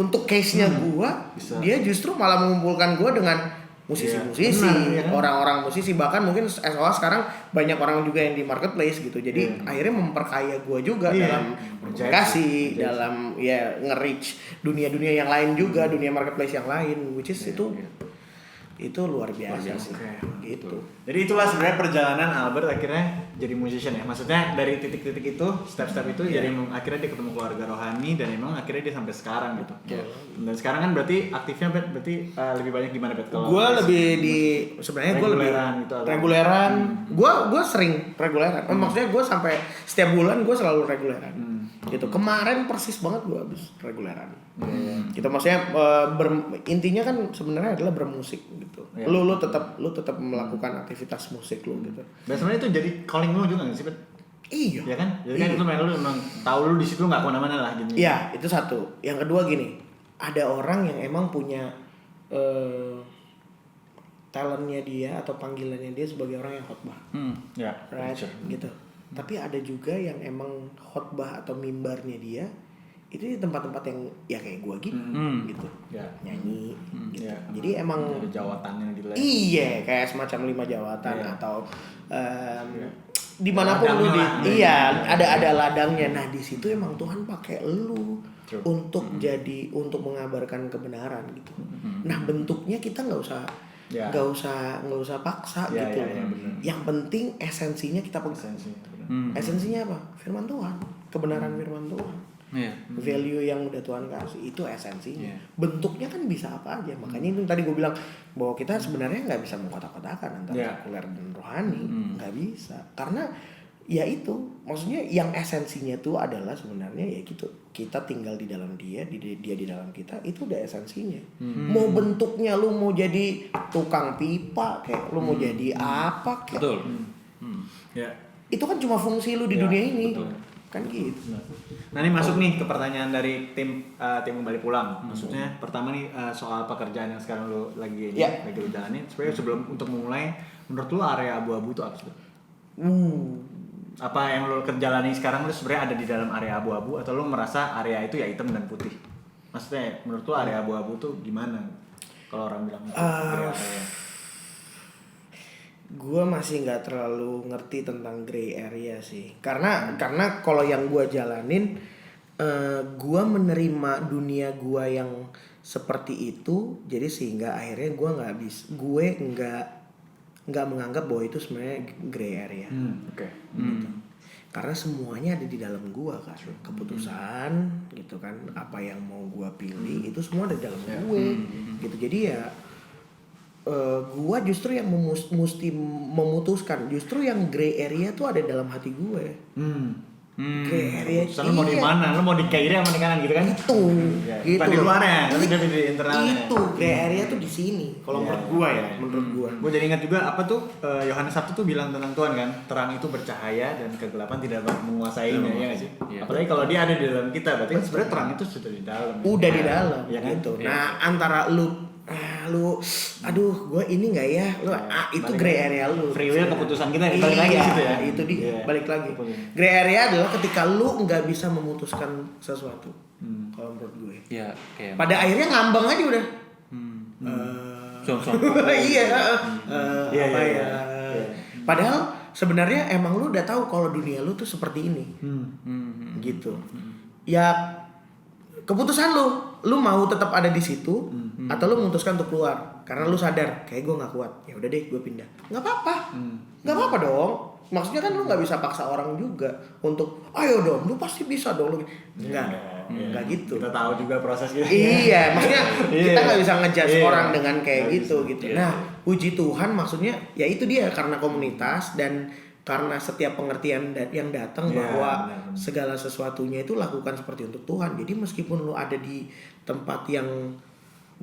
untuk case-nya gua, dia justru malah mengumpulkan gua dengan musisi-musisi, orang-orang musisi, bahkan mungkin SOA sekarang banyak orang juga yang di marketplace gitu. Jadi akhirnya memperkaya gua juga dalam komunikasi, dalam nge-reach dunia-dunia yang lain juga, dunia marketplace yang lain, which is itu luar biasa sih. Gitu. Jadi itulah sebenarnya perjalanan Albert akhirnya jadi musician ya. Maksudnya dari titik-titik itu, step-step itu jadi akhirnya dia ketemu keluarga rohani dan emang akhirnya dia sampai sekarang gitu. Dan sekarang kan berarti aktifnya berarti lebih banyak di mana Bet? Gue lebih di sebenarnya gue lebih reguleran. Gue sering reguleran. Maksudnya gue sampai setiap bulan gue selalu reguleran. Gitu. Kemarin persis banget gue habis reguleran. Gitu maksudnya intinya kan sebenarnya adalah bermusik gitu. Lu tetap melakukan aktivitas musik lu gitu. Dan sebenarnya itu jadi calling lu juga nggak sih Bet? Iya. Ya kan? Jadi kan itu lu memang tahu lu di situ nggak kemana-mana lah gitu. Iya itu satu. Yang kedua gini, ada orang yang emang punya talentnya dia atau panggilannya dia sebagai orang yang khotbah. Right? Gitu. Tapi ada juga yang emang khotbah atau mimbarnya dia itu di tempat-tempat yang ya kayak gua gitu gitu nyanyi gitu. Jadi emang ada jawatannya gitu lah. Iya, kayak semacam 5 jawatan atau dimanapun lu ada ladangnya. Nah di situ emang Tuhan pakai lu untuk untuk mengabarkan kebenaran gitu. Nah bentuknya kita nggak usah paksa gitu. Yang penting esensinya kita pegang. Esensinya apa? Firman Tuhan, kebenaran firman Tuhan. Value yang udah Tuhan kasih itu esensinya. Bentuknya kan bisa apa aja. Makanya itu tadi gue bilang bahwa kita sebenarnya nggak bisa mengkotak-kotakan antara sekuler dan rohani, nggak bisa. Karena ya itu, maksudnya yang esensinya tuh adalah sebenarnya ya gitu. Kita tinggal di dalam dia di dalam kita, itu udah esensinya. Mau bentuknya lu mau jadi tukang pipa kayak lu mau jadi apa kayak. Betul. Itu kan cuma fungsi lu di dunia ini. Betul. Kan gitu. Nah ini masuk nih ke pertanyaan dari tim kembali pulang. Maksudnya pertama nih soal pekerjaan yang sekarang lu lagi lu jalanin. Sebenarnya sebelum untuk memulai, menurut lu area abu-abu itu apa sih? Apa yang lu jalani sekarang lu sebenarnya ada di dalam area abu-abu atau lu merasa area itu ya hitam dan putih? Maksudnya menurut lu area abu-abu tuh gimana? Kalau orang bilang area. Gue masih nggak terlalu ngerti tentang gray area sih, karena kalau yang gue jalanin, gue menerima dunia gue yang seperti itu, jadi sehingga akhirnya gue nggak menganggap bahwa itu sebenarnya gray area. Gitu. Karena semuanya ada di dalam gue kan, keputusan gitu kan, apa yang mau gue pilih itu semua ada di dalam gue, gitu. Jadi ya gue justru yang mesti memutuskan, justru yang gray area tuh ada dalam hati gue. Gray area lu mau di mana? Lu mau di kiri sama di kanan gitu kan? Itu gitu. Bukan di luarnya, tapi di internalnya. Itu gray area tuh di sini. Kalau menurut gue ya, menurut gue. Gue jadi ingat juga apa tuh Yohanes 1 tuh bilang tentang Tuhan kan, terang itu bercahaya dan kegelapan tidak dapat menguasainya, ya nggak sih? Apalagi kalau dia ada di dalam kita, berarti sebenarnya terang itu sudah di dalam. Udah di dalam, ya kan? Gitu. Nah antara aduh gue ini nggak ya, itu gray area lu. Free will keputusan kita balik lagi situ ya. Itu dia, balik lagi. Gray area adalah ketika lu nggak bisa memutuskan sesuatu. Kalau menurut gue. Iya, kayak. Pada akhirnya ngambang aja udah. Iya. Apa ya? Padahal sebenarnya emang lu udah tahu kalau dunia lu tuh seperti ini. Gitu. Ya keputusan lu mau tetap ada di situ atau lu memutuskan untuk keluar karena lu sadar kayak gue nggak kuat, ya udah deh gue pindah, nggak apa-apa dong. Maksudnya kan lu nggak bisa paksa orang juga untuk ayo dong lu pasti bisa dong lu nggak gitu. Kita tahu juga prosesnya. Iya, maksudnya kita nggak bisa ngejudge orang dengan kayak gitu. Nah puji Tuhan, maksudnya ya itu dia, karena komunitas dan karena setiap pengertian yang datang bahwa segala sesuatunya itu lakukan seperti untuk Tuhan. Jadi meskipun lu ada di tempat yang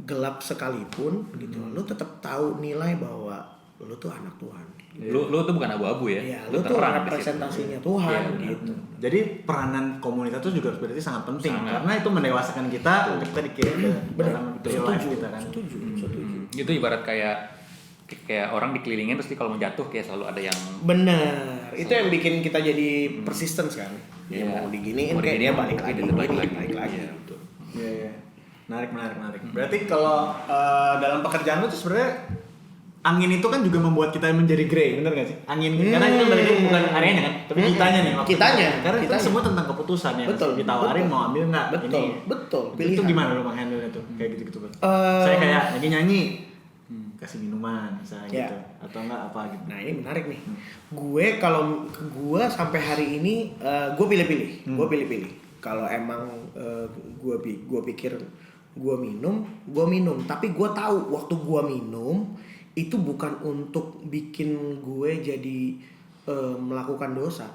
gelap sekalipun gitu, lu tetap tahu nilai bahwa lu tuh anak Tuhan. Gitu. Lu tuh bukan abu-abu ya. Iya, lu tuh representasinya Tuhan gitu. Jadi peranan komunitas itu juga berarti sangat penting karena itu mendewasakan kita untuk kita dikirim ke dalam life kita kan. Setuju. Itu ibarat kayak orang dikelilingin terus kalau mau jatuh kayak selalu ada yang benar. Itu yang bikin kita jadi persistence kan. Ya mau diginiin kayak dia balik lagi. Gitu. Iya. Menarik. Berarti kalau dalam pekerjaan lu tuh sebenarnya angin itu kan juga membuat kita menjadi grey, bener gak sih? Angin, karena itu berarti bukan areanya kan, tapi kitanya nih. Karena itu semua tentang keputusan ya. Betul. Ditawarin mau ambil nggak? Betul. Pilihan. Itu gimana lu menghandle itu? Kayak gitu kan. Saya kayak lagi nyanyi, kasih minuman misalnya gitu, atau enggak apa gitu. Nah ini menarik nih. Gue sampai hari ini gue pilih-pilih. Kalau emang gue pikir gue minum, tapi gue tahu waktu gue minum itu bukan untuk bikin gue jadi melakukan dosa.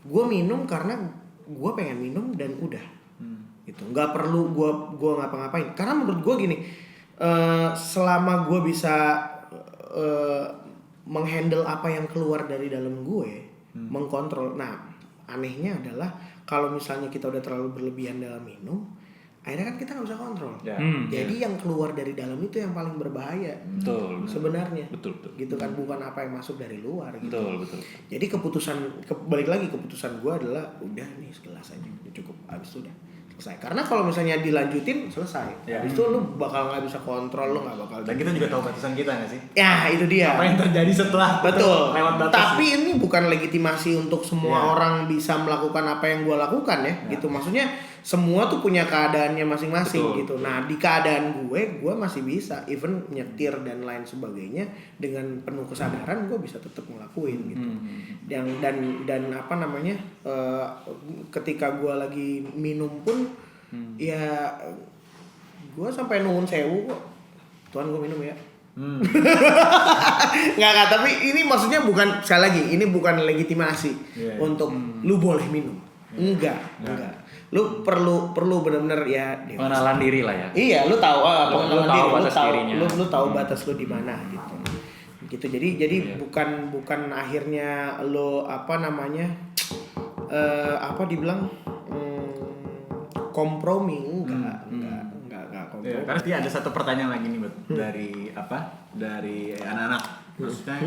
Gue minum karena gue pengen minum dan udah. Gitu. Nggak perlu gue ngapa-ngapain. Karena menurut gue gini, selama gue bisa menghandle apa yang keluar dari dalam gue, mengkontrol. Nah anehnya adalah kalau misalnya kita udah terlalu berlebihan dalam minum, akhirnya kan kita nggak bisa kontrol. Jadi yang keluar dari dalam itu yang paling berbahaya. Betul. Sebenarnya. Betul. Gitu kan, bukan apa yang masuk dari luar. Gitu. Betul. Jadi keputusan balik lagi keputusan gue adalah udah nih segelas aja udah cukup, abis itu udah selesai. Karena kalau misalnya dilanjutin selesai. Habis itu lu bakal nggak bisa kontrol, lu nggak bakal. Dan kita juga tahu batasan kita nggak sih? Ya itu dia. Apa yang terjadi setelah betul lewat batas. Tapi ini bukan legitimasi untuk semua orang bisa melakukan apa yang gue lakukan ya. Gitu. Maksudnya semua tuh punya keadaannya masing-masing gitu. Nah di keadaan gue masih bisa even nyetir dan lain sebagainya dengan penuh kesadaran gue bisa tetap ngelakuin gitu. Dan apa namanya ketika gue lagi minum pun ya gue sampai nuwun sewu kok. Tuhan gue minum ya. Nggak tapi ini maksudnya bukan sekali lagi ini bukan legitimasi untuk lu boleh minum. Enggak. Lu perlu benar-benar ya pengenalan diri lah ya. Iya, lu tahu pengenalan diri, lu tahu batas lu di mana gitu. Gitu. Jadi bukan akhirnya lu apa namanya apa dibilang kompromi enggak kompromi. Ya, karena dia ada satu pertanyaan lagi nih dari anak-anak. Maksudnya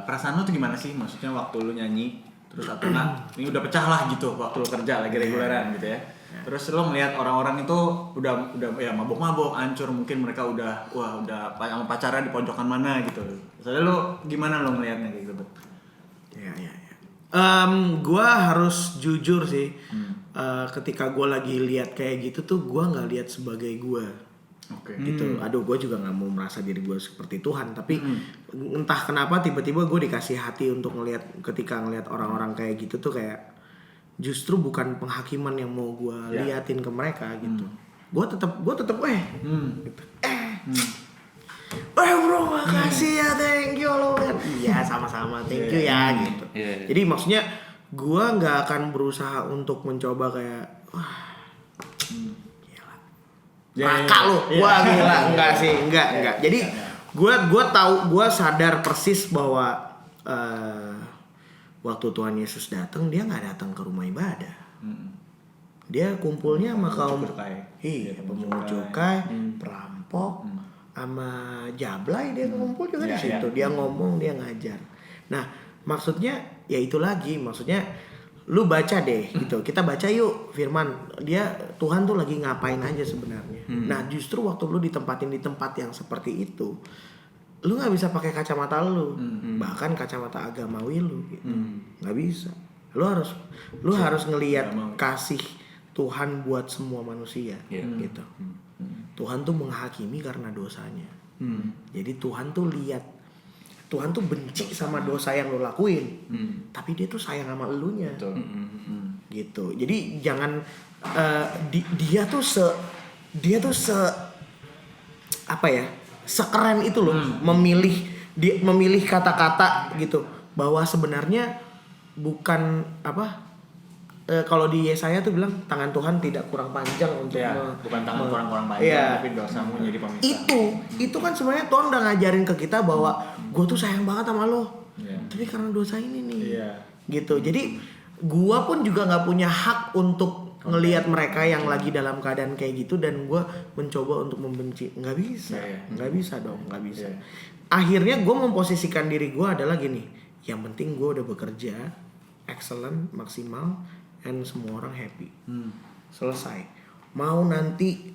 perasaan lu tuh gimana sih? Maksudnya waktu lu nyanyi terus atau enggak ini udah pecah lah gitu waktu lu kerja lagi reguleran gitu ya. Terus lo melihat orang-orang itu udah ya mabok-mabok, hancur, mungkin mereka udah pacaran di pojokan mana gitu. Soalnya lo gimana lo melihatnya kayak gitu? Ya. Gua harus jujur sih. Ketika gua lagi lihat kayak gitu tuh gua nggak lihat sebagai gua. Gitu. Aduh, gue juga nggak mau merasa diri gue seperti Tuhan, tapi entah kenapa tiba-tiba gue dikasih hati untuk ketika ngelihat orang-orang kayak gitu tuh kayak justru bukan penghakiman yang mau gue liatin ke mereka gitu. Gue tetap gitu. Bro, makasih ya, thank you lo kan. Iya, sama-sama, thank you ya gitu. Jadi maksudnya gue nggak akan berusaha untuk mencoba kayak maka lu, wah gila, enggak. Jadi gue sadar persis bahwa waktu Tuhan Yesus datang dia nggak datang ke rumah ibadah, dia kumpulnya sama kaum pemungut cukai, perampok, sama jablay dia ngumpul juga di situ, dia ngomong, dia ngajar. Nah maksudnya ya itu lagi, maksudnya lu baca deh gitu, kita baca yuk firman dia Tuhan tuh lagi ngapain aja sebenarnya. Nah justru waktu lu ditempatin di tempat yang seperti itu lu nggak bisa pakai kacamata lu, bahkan kacamata agamawi lu gitu. Nggak bisa, lu harus ngelihat kasih Tuhan buat semua manusia gitu. Tuhan tuh menghakimi karena dosanya. Jadi Tuhan tuh benci sama dosa yang lo lakuin, tapi dia tuh sayang sama elunya, gitu. Jadi jangan dia tuh apa ya, sekeren itu loh, memilih kata-kata gitu, bahwa sebenarnya bukan apa. Kalau di Yesaya tuh bilang tangan Tuhan tidak kurang panjang untuk bukan tangan kurang panjang, tapi dosamu jadi pemisah. Itu kan sebenarnya Tuhan udah ngajarin ke kita bahwa gue tuh sayang banget sama lo, tapi karena dosa ini nih, gitu. Jadi gue pun juga nggak punya hak untuk ngelihat mereka yang lagi dalam keadaan kayak gitu dan gue mencoba untuk membenci. Nggak bisa dong. Akhirnya gue memposisikan diri gue adalah gini, yang penting gue udah bekerja excellent, maksimal, and semua orang happy. Selesai. Mau nanti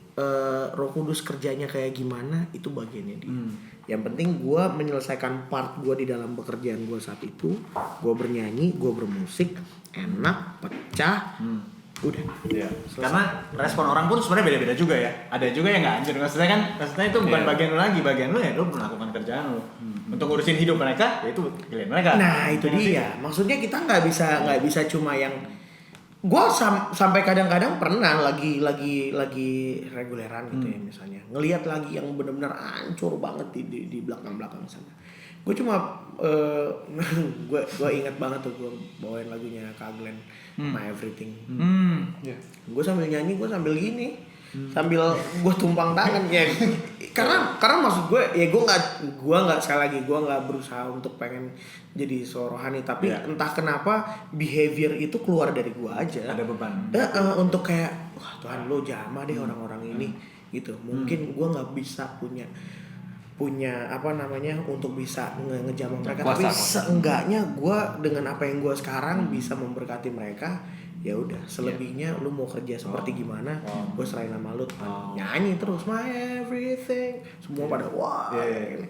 Roh Kudus kerjanya kayak gimana, itu bagiannya dia. Yang penting gue menyelesaikan part gue di dalam pekerjaan gue saat itu. Gue bernyanyi, gue bermusik, enak, pecah, udah. Karena respon orang pun sebenarnya beda-beda juga ya. Ada juga yang nggak anjir. Maksudnya itu bukan bagian lu lagi, bagian lu ya lu melakukan kerjaan lu. Untuk ngurusin hidup mereka, ya itu pilihan mereka. Nah itu dia. Maksudnya kita nggak bisa cuma yang gue sampai kadang-kadang pernah lagi reguleran gitu ya misalnya ngelihat lagi yang benar-benar hancur banget di belakang sana. Gue cuma gue ingat banget tuh gue bawain lagunya Kak Glenn, My Everything. Gue sambil nyanyi, gue sambil gini, sambil gue tumpang tangan ya. Karena maksud gue ya gue nggak sekali lagi gue nggak berusaha untuk pengen jadi rohani, tapi entah kenapa behavior itu keluar dari gue aja. Ada beban. Untuk kayak wah Tuhan lo jamah deh orang-orang ini gitu. Mungkin gue nggak bisa punya apa namanya untuk bisa ngejamah mereka, tapi seenggaknya gue dengan apa yang gue sekarang bisa memberkati mereka ya udah selebihnya lu mau kerja seperti gimana gue serahin sama lu Tuhan. Nyanyi terus my everything semua pada wah ya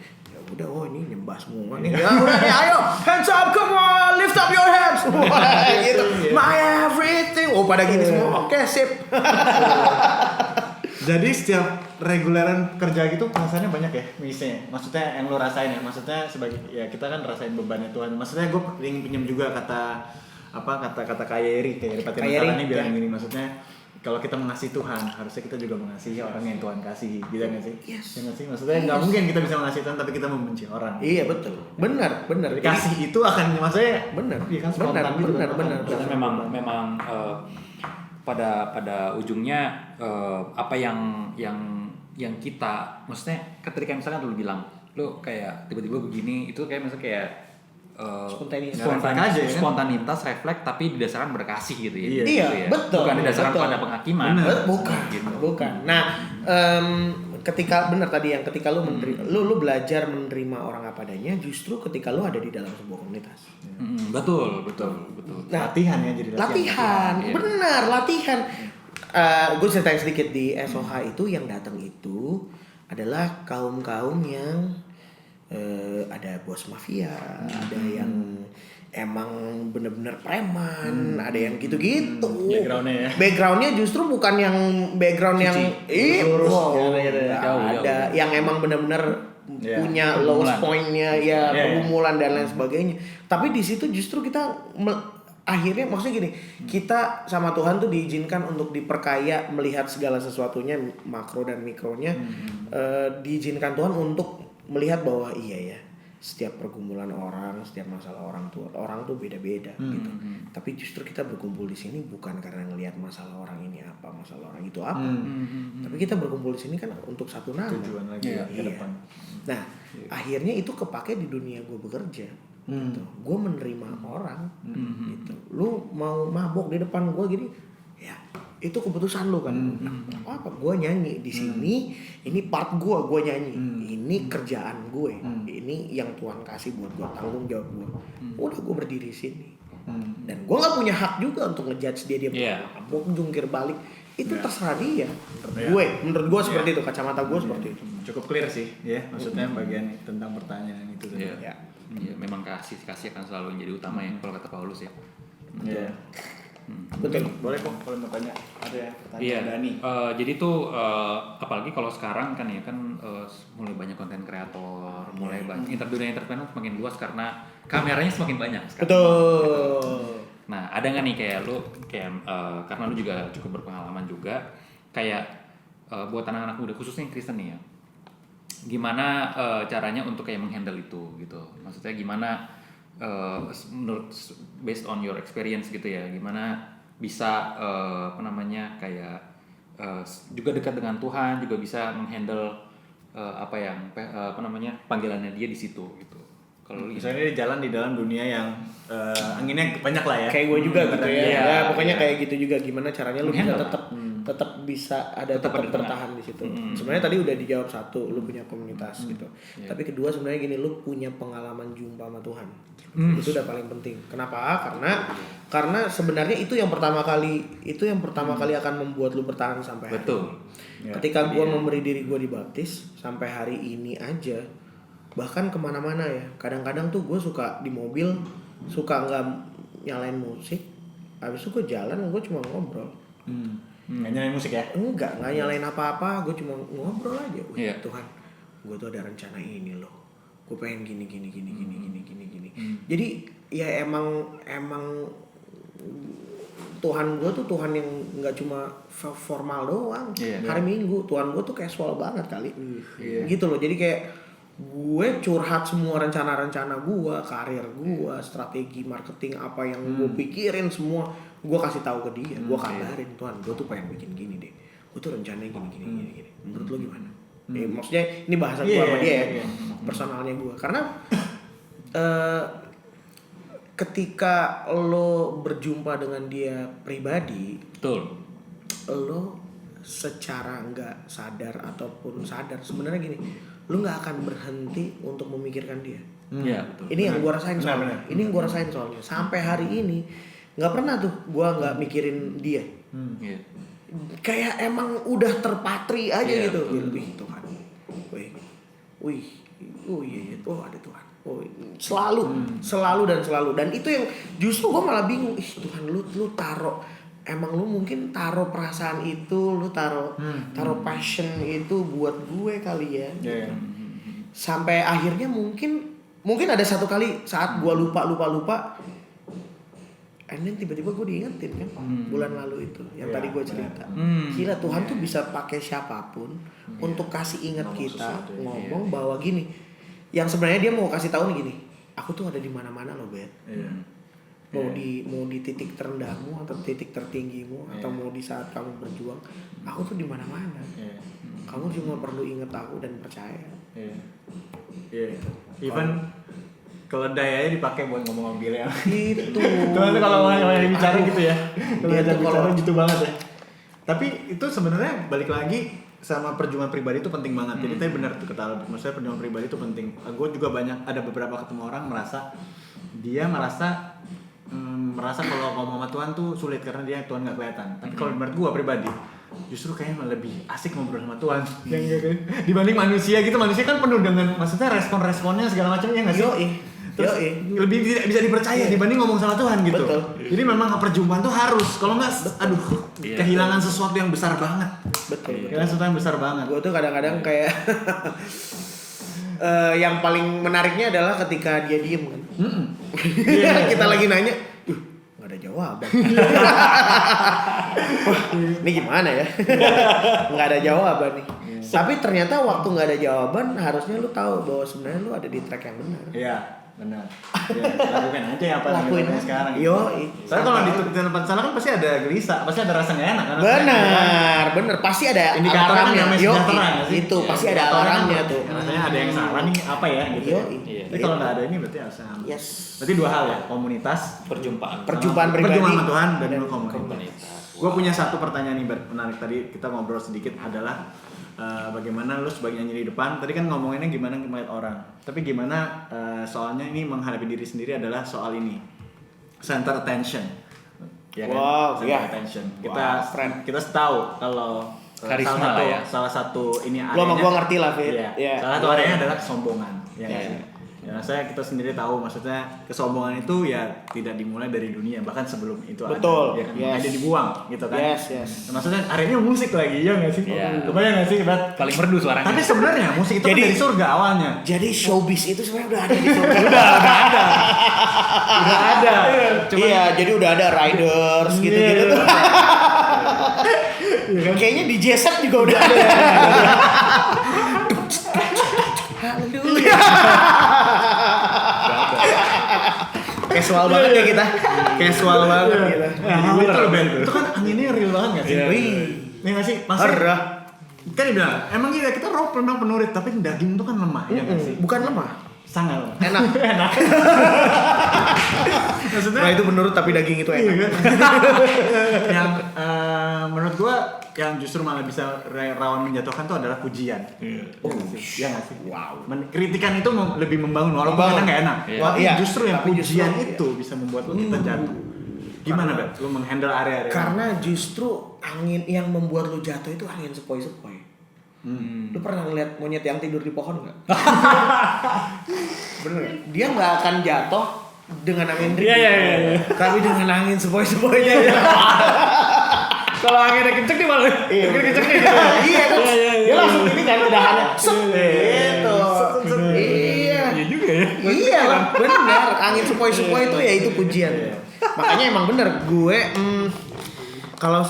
udah ini nyembah semua nih ya udah nih ayo hands up come on lift up your hands wah gitu my everything pada gini semua oke sip. Jadi setiap reguleran kerja gitu perasaannya banyak ya misalnya, maksudnya yang lo rasain ya, maksudnya sebagai ya kita kan rasain bebannya Tuhan, maksudnya gue ingin pinjam juga kata Kayeri Patiran ini bilang gini, maksudnya kalau kita mengasihi Tuhan harusnya kita juga mengasihi orang yang Tuhan kasih, gitu nggak sih? Yes. Ya nggak sih, maksudnya nggak mungkin kita bisa mengasihi Tuhan tapi kita membenci orang. Iya betul, benar. Kasih itu akan maksudnya benar, iya kan spontan gitu. benar. Karena memang pada ujungnya apa yang kita maksudnya ketika misalkan lu bilang lu kayak tiba-tiba begini itu kayak misalnya kayak spontanitas refleks tapi didasarkan berkasih gitu ya. Iya, gitu ya. betul. Bukan didasarkan betul. pada penghakiman. Bukan. Nah, ketika benar tadi yang ketika lu lu belajar menerima orang apa adanya justru ketika lu ada di dalam sebuah komunitas. Betul. Nah, latihan ya jadi latihan. Benar, latihan. Gue ceritain sedikit di SOH itu yang datang itu adalah kaum-kaum yang ada bos mafia, ada yang emang bener-bener preman, ada yang gitu-gitu. Backgroundnya justru bukan yang background yang ada yang emang bener-bener punya lowest pointnya ya pergumulan dan lain sebagainya. Tapi di situ justru kita akhirnya maksudnya gini, kita sama Tuhan tuh diizinkan untuk diperkaya melihat segala sesuatunya makro dan mikronya, diizinkan Tuhan untuk melihat bahwa iya ya setiap pergumulan orang, setiap masalah orang tuh beda-beda gitu. Tapi justru kita berkumpul di sini bukan karena ngelihat masalah orang ini apa, masalah orang itu apa. Tapi kita berkumpul di sini kan untuk satu nama. Tujuan lagi ke depan. Nah, akhirnya itu kepake di dunia gue bekerja. Gitu. Gue menerima orang gitu. Lu mau mabok di depan gue gini, ya itu keputusan lu kan. Apa? Gue nyanyi di sini, ini part gue nyanyi. Ini kerjaan gue. Ini yang Tuhan kasih buat gue, tanggung jawab gue. Udah gue berdiri di sini. Dan gue nggak punya hak juga untuk ngejudge dia mabok, jungkir balik. Itu terserah dia. Menurut gue seperti itu, kacamata gue seperti itu. Cukup clear sih, ya. Maksudnya bagian tentang pertanyaan itu tadi. Ya, memang kasih akan selalu menjadi utama ya kalau kata Paulus ya. Iya. Betul. Boleh kok kalau mau tanya ada ya pertanyaan Dani. Jadi tuh apalagi kalau sekarang kan ya kan mulai banyak konten kreator, mulai banyak dunia entertainment semakin luas karena kameranya semakin banyak sekarang. Betul. Nah, ada nggak nih kayak lu karena lu juga cukup berpengalaman juga kayak buat anak-anak muda khususnya yang Kristen nih ya. Gimana caranya untuk kayak menghandle itu gitu. Maksudnya gimana menurut based on your experience gitu ya, gimana bisa kayak juga dekat dengan Tuhan, juga bisa menghandle panggilannya dia di situ gitu. Kalau misalnya dia jalan di dalam dunia yang anginnya banyak lah ya. Kayak gue juga gitu ya. Pokoknya kayak gitu juga, gimana caranya lu bisa tetap bisa tetap bertahan di situ. Sebenarnya tadi udah dijawab satu, lu punya komunitas gitu. Tapi kedua sebenarnya gini, lu punya pengalaman jumpa sama Tuhan. Itu udah paling penting. Kenapa? Karena sebenarnya itu yang pertama kali akan membuat lu bertahan sampai hari ini. Ketika gue memberi diri gue dibaptis sampai hari ini aja, bahkan kemana-mana ya. Kadang-kadang tuh gue suka di mobil suka nggak nyalain musik, habis itu gue jalan gue cuma ngobrol. Nggak nyalain musik ya? Nggak nyalain apa-apa, gue cuma ngobrol aja. Tuhan, gue tuh ada rencana ini loh, gue pengen gini. Jadi ya emang Tuhan gue tuh Tuhan yang nggak cuma formal doang. Hari Minggu Tuhan gue tuh casual banget kali, gitu loh. Jadi kayak gue curhat semua rencana-rencana gue, karir gue, strategi marketing apa yang gue pikirin semua, gue kasih tahu ke dia, gue kabarin, Tuhan, gue tuh pengen bikin gini deh, gue tuh rencananya gini. Menurut lo gimana? Maksudnya ini bahasa gue sama dia ya, personalnya gue, karena ketika lo berjumpa dengan dia pribadi, betul, lo secara nggak sadar ataupun sadar sebenarnya gini, lu nggak akan berhenti untuk memikirkan dia. Betul. Ini yang gue rasain soalnya. Ini yang gue rasain soalnya. Sampai hari ini nggak pernah tuh gue nggak mikirin dia. Iya. Kayak emang udah terpatri aja gitu. Betul. Wih Tuhan, wih, oh iya, oh ada Tuhan, oh selalu dan itu yang justru gue malah bingung. Tuhan lu taruh, emang lu mungkin taruh perasaan itu, lu taruh passion itu buat gue kali ya. Yeah. Sampai akhirnya mungkin ada satu kali saat gue lupa, and then tiba-tiba gue diingetin kan bulan lalu itu yang tadi gue cerita. Gila, Tuhan tuh bisa pakai siapapun untuk kasih ingat kita ngomong bahwa gini, yang sebenarnya dia mau kasih tahu nih gini, aku tuh ada di mana-mana loh Bet. Mau di titik terendahmu atau titik tertinggimu atau mau di saat kamu berjuang, aku tuh di mana-mana. Kamu cuma perlu ingat aku dan percaya. Even keledai aja dipakai buat ngomong mobil ya. Itu. Tuhan tuh kalau orang bicara gitu ya. Kalau Dia dia tuh bicara kalau- gitu banget ya. Tapi itu sebenarnya balik lagi sama perjuangan pribadi itu penting banget. Jadi tadi benar tuh kata Albert, maksudnya perjuangan pribadi itu penting. Gue juga ada beberapa ketemu orang merasa kalau ngomong sama Tuhan tuh sulit karena dia Tuhan nggak kelihatan. Tapi kalau menurut gue pribadi, justru kayaknya lebih asik ngobrol sama Tuhan dibanding manusia gitu. Manusia kan penuh dengan maksudnya respon-responnya segala macam ya nggak sih? Terus lebih tidak bisa dipercaya dibanding ngomong sama Tuhan gitu. Betul. Jadi memang perjumpaan tuh harus. Kalau nggak, kehilangan sesuatu yang besar banget. Betul. Kehilangan sesuatu yang besar banget. Gue tuh kadang-kadang kayak yang paling menariknya adalah ketika dia diem kan. Kita lagi nanya, nggak ada jawaban. Wah, ini gimana ya? Nggak ada jawaban nih. Tapi ternyata waktu nggak ada jawaban, harusnya lu tahu bahwa sebenarnya lu ada di track yang benar. Iya, benar. Ya, lakukan aja apa yang Lakuin dilakukan aja. sekarang. Yoi. Soalnya kalau di tempat sana kan pasti ada gelisah, pasti ada rasa nggak enak kan. Benar, pasti ada Indikatornya kan alarmnya. namanya Yoi, sejahtera nggak sih? itu pasti ada Indikatornya kan alarmnya tuh. Rasanya ada yang salah nih apa ya gitu. Yoi. Tapi kalau nggak ada ini berarti harus aman. Yes. Berarti dua hal ya, komunitas, Perjumpaan Perjumpaan pribadi perjumpaan sama Tuhan dan dan komunitas. komunitas. Gue punya satu pertanyaan nih Bert, menarik tadi kita ngobrol sedikit adalah bagaimana lu sebagai nyanyi di depan. Tadi kan ngomonginnya gimana melihat orang, tapi gimana soalnya ini menghadapi diri sendiri adalah soal ini center attention. Ya kan? Wow, Center iya. attention. Wow, keren. Kita tahu kalau Karisma lah ya. salah satu ini Gua sama areanya. gua ngerti lah, Fit. Iya. Iya. Salah satu areanya adalah kesombongan. Ya, nggak Iya. sih? Ya, kita sendiri tahu maksudnya kesombongan itu ya tidak dimulai dari dunia, bahkan sebelum itu Betul, ada, ya kan? yes. Ada dibuang gitu kan. Yes. Nah, maksudnya areanya musik lagi, ya nggak sih? Iya. Kebayang nggak sih, Bat? Paling merdu suaranya. Tapi sebenarnya musik itu kan Jadi- dari surga awalnya. Jadi showbiz itu sebenarnya udah ada di surga. Udah ada. Iya, jadi udah ada riders gitu-gitu tuh. Kayaknya di J-Set juga udah ada. Haleluya. Casual banget ya kita. Casual banget kita. Nah, itu loh Ben. Itu kan anginnya real banget nggak sih? Iya. Wih. Iya nggak sih? Maksudnya Parah. kan dia bilang, emang iya kita roh memang penurit, tapi daging itu kan lemah, ya nggak sih? Bukan lemah. Sangat lemah. Enak. Enak. Maksudnya Nah itu menurut tapi daging itu iya enak. kan? Yang menurut gua yang justru malah bisa rawan menjatuhkan itu adalah pujian. Oh, iya nggak sih? Wow. Kritikan itu lebih membangun walaupun Membangun. kadang nggak enak. Iya. Tapi Iya. justru yang Tapi pujian justru, itu bisa membuat lo kita jatuh. Gimana, Bet? Lo menghandle area-area? Karena justru angin yang membuat lu jatuh itu angin sepoi-sepoi. Lu pernah ngeliat monyet yang tidur di pohon nggak? Bener. Dia nggak akan jatuh dengan angin ribut. Iya. Tapi dengan angin sepoi-sepoinya. Kalau anginnya kenceng dia malah. Iya, Kenceng-kencengnya gitu. Iya kan? Iya. Dia langsung ini kan udahannya. Set gitu. Iya. Iya juga ya. Iya lah, benar. Angin sepoi-sepoi itu ya itu pujian. Makanya emang bener gue kalau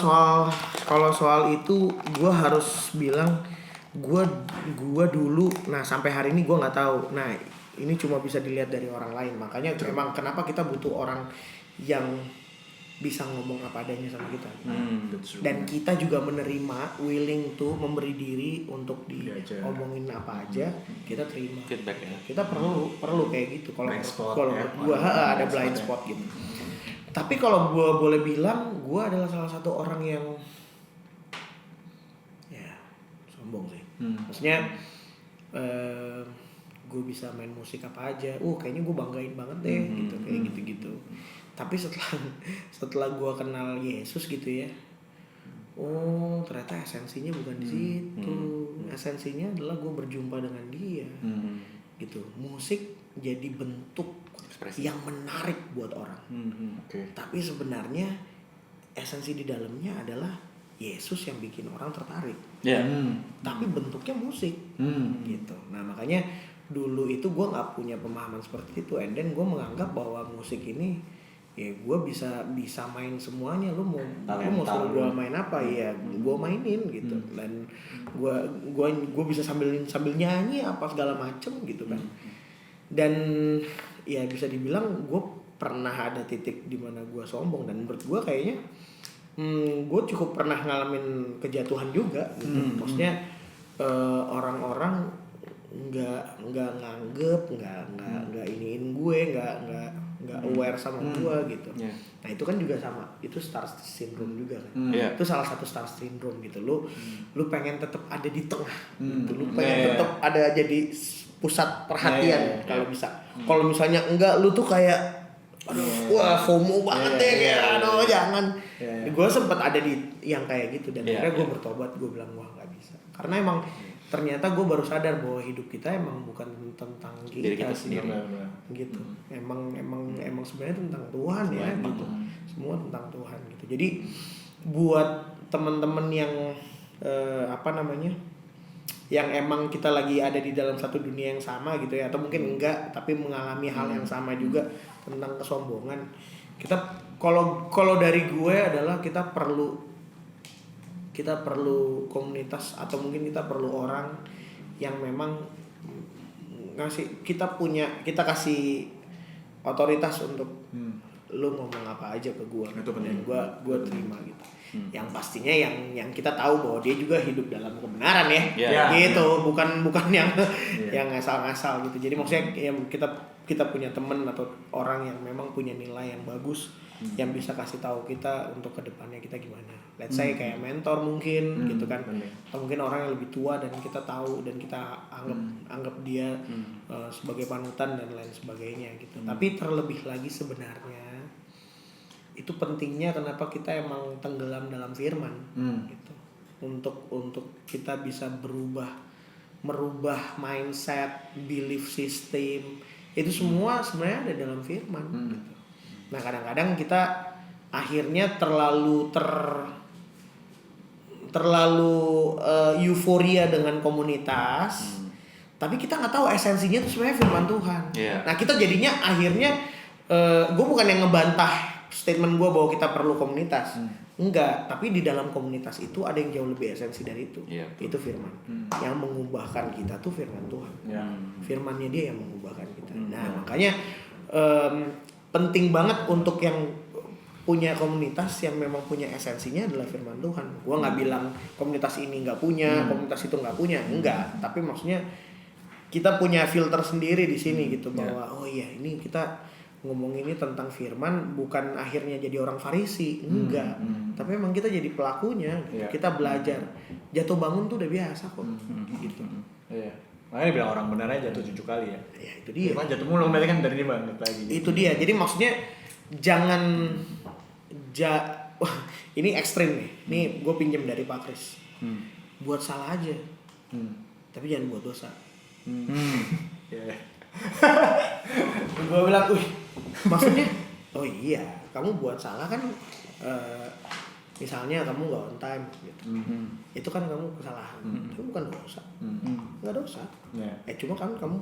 soal itu gue harus bilang gue dulu, nah sampai hari ini gue nggak tahu. Nah ini cuma bisa dilihat dari orang lain. Makanya emang kenapa kita butuh orang yang bisa ngomong apa adanya sama kita. Dan kita juga menerima, willing to memberi diri untuk diomongin apa aja, kita terima. Feedback ya. Kita perlu kayak gitu. Kalau Blind spot, kalau ya. gue ada blind spot gitu. Tapi kalau gue boleh bilang, gue adalah salah satu orang yang ya sombong sih. Maksudnya gue bisa main musik apa aja, kayaknya gue banggain banget deh gitu, kayak gitu-gitu. Tapi setelah gue kenal Yesus gitu ya, ternyata esensinya bukan di situ. Esensinya adalah gue berjumpa dengan Dia, gitu. Musik jadi bentuk ekspresi yang menarik buat orang. Tapi sebenarnya esensi di dalamnya adalah Yesus yang bikin orang tertarik. Tapi bentuknya musik, gitu. Nah makanya dulu itu gue nggak punya pemahaman seperti itu, and then gue menganggap bahwa musik ini ya gue bisa main semuanya. Lu mau suruh gue main apa ya gue mainin gitu. Dan gue bisa sambil nyanyi apa segala macem gitu kan. Dan ya bisa dibilang gue pernah ada titik di mana gue sombong, dan menurut gue kayaknya gue cukup pernah ngalamin kejatuhan juga gitu. Maksudnya orang-orang nggak nganggep, nggak iniin gue, nggak aware sama gue gitu. Nah itu kan juga sama, itu star syndrome juga kan. Itu salah satu star syndrome gitu. Lu pengen tetap ada di tengah gitu. Lu pengen tetap ada jadi pusat perhatian kalau bisa. Kalau misalnya enggak, lu tuh kayak wah FOMO banget deh, aduh jangan. Gue sempet ada di yang kayak gitu, dan akhirnya gue bertobat. Gue bilang wah nggak bisa, karena emang ternyata gue baru sadar bahwa hidup kita emang bukan tentang kita sendiri gitu. Emang sebenarnya tentang Tuhan ya gitu. Semua tentang Tuhan gitu. Jadi buat teman-teman yang yang emang kita lagi ada di dalam satu dunia yang sama gitu ya, atau mungkin enggak tapi mengalami hal yang sama juga tentang kesombongan, kita kalau dari gue adalah kita perlu komunitas, atau mungkin kita perlu orang yang memang kita kasih otoritas untuk lu ngomong apa aja ke gue, dan gue terima gitu. Yang pastinya yang kita tahu bahwa dia juga hidup dalam kebenaran ya, gitu, bukan yang yang ngasal-ngasal gitu. Jadi maksudnya ya kita punya teman atau orang yang memang punya nilai yang bagus, yang bisa kasih tahu kita untuk kedepannya kita gimana. Let's say kayak mentor mungkin gitu kan, atau mungkin orang yang lebih tua dan kita tahu dan kita anggap dia sebagai panutan dan lain sebagainya gitu. Tapi terlebih lagi sebenarnya itu pentingnya kenapa kita emang tenggelam dalam firman gitu, untuk kita bisa merubah mindset, belief system, itu semua sebenarnya ada dalam firman gitu. Nah kadang-kadang kita akhirnya terlalu euforia dengan komunitas, tapi kita nggak tahu esensinya itu sebenarnya firman Tuhan. Nah kita jadinya akhirnya gue bukan yang ngebantah statement gue bahwa kita perlu komunitas, enggak, tapi di dalam komunitas itu ada yang jauh lebih esensi dari itu. Itu firman. Yang mengubahkan kita tuh firman Tuhan. Firmannya dia yang mengubahkan kita. Nah makanya penting banget untuk yang punya komunitas yang memang punya esensinya adalah firman Tuhan. Gue nggak bilang komunitas ini nggak punya, komunitas itu nggak punya, enggak. Tapi maksudnya kita punya filter sendiri di sini gitu, bahwa oh iya ini kita ngomong ini tentang firman, bukan akhirnya jadi orang Farisi, enggak. Tapi memang kita jadi pelakunya, gitu. Kita belajar. Jatuh bangun tuh udah biasa kok, gitu. Makanya dibilang orang benar aja jatuh 7 kali ya. Ya itu dia. Cuma jatuh mulu, berarti kan dari ini banget lagi. Itu dia. Jadi maksudnya jangan ini ekstrim nih. Ini gue pinjam dari Pak Kris. Buat salah aja. Tapi jangan buat dosa. Gue bilang, maksudnya, oh iya, kamu buat salah kan, misalnya kamu nggak on time, gitu. Itu kan kamu kesalahan, itu bukan dosa, nggak dosa. Cuma kan kamu,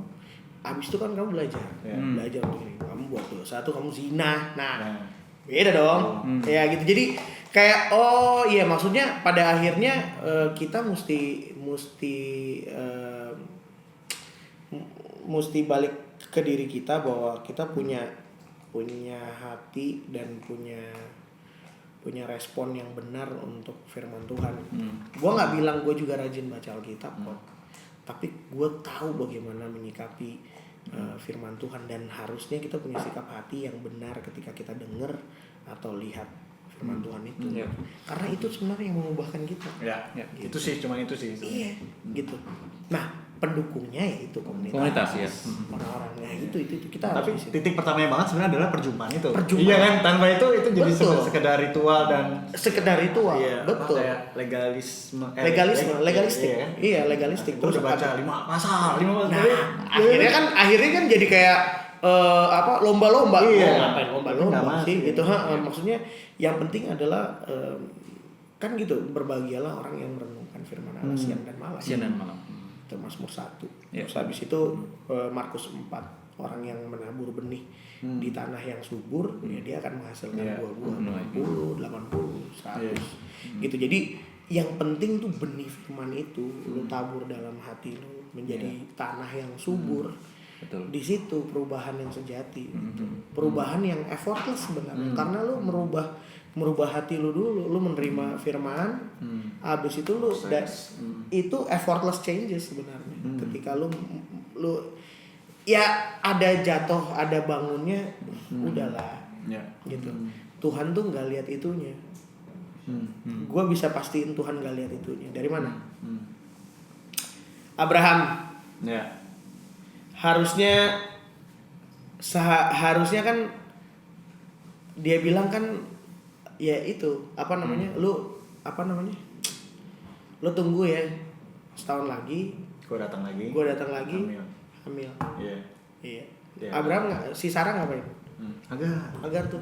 abis itu kan kamu belajar untuk ini. Kamu buat dosa tuh kamu zina, nah beda dong, ya gitu. Jadi kayak oh iya, maksudnya pada akhirnya kita mesti balik ke diri kita bahwa kita punya hati dan punya respon yang benar untuk firman Tuhan. Gue nggak bilang gue juga rajin baca Alkitab kok, tapi gue tahu bagaimana menyikapi firman Tuhan, dan harusnya kita punya sikap hati yang benar ketika kita dengar atau lihat firman Tuhan itu. Karena itu sebenarnya yang mengubahkan kita. Gitu. Itu sih, cuman itu sih. Iya, gitu. Nah, pendukungnya ya itu komunitas ya. orang-orangnya itu kita Tapi harus di situ. titik pertamanya banget sebenarnya adalah perjumpaan itu. Perjumpaan. Iya kan, tanpa itu jadi Betul. sekedar ritual dan sekedar ritual. iya, Betul. kayak legalisme. Legalistik. Iya, kan? Iya, legalistik. Terus udah baca 5 pasal. Nah, akhirnya kan jadi kayak lomba-lomba. Iya. Mau ngapain lomba-lomba Nggak sih masuk. gitu. Iya. Maksudnya yang penting adalah kan gitu, berbahagialah orang yang merenungkan firman Allah siang dan malam. Siang dan malam. Itu Mazmur 1. Iya. Terus habis itu Markus 4, orang yang menabur benih di tanah yang subur, ya dia akan menghasilkan Iya. buah-buah 60, 80, 100. Iya. Gitu. Jadi yang penting tuh benih firman itu lu tabur dalam hati lu menjadi tanah yang subur. Betul. Di situ perubahan yang sejati, perubahan yang effortless sebenarnya, karena lu merubah hati lu dulu, lu menerima firman, habis itu lu itu effortless changes sebenarnya. Ketika lu ya ada jatuh, ada bangunnya, udahlah, Ya. gitu. Tuhan tuh nggak lihat itunya. Gua bisa pastiin Tuhan nggak lihat itunya. Dari mana? Abraham. Ya. Harusnya kan dia bilang kan ya itu lu tunggu ya setahun lagi Gue datang lagi. hamil. Iya. Iya. Iya. Abraham si Sarah ngapain? Agar tuh.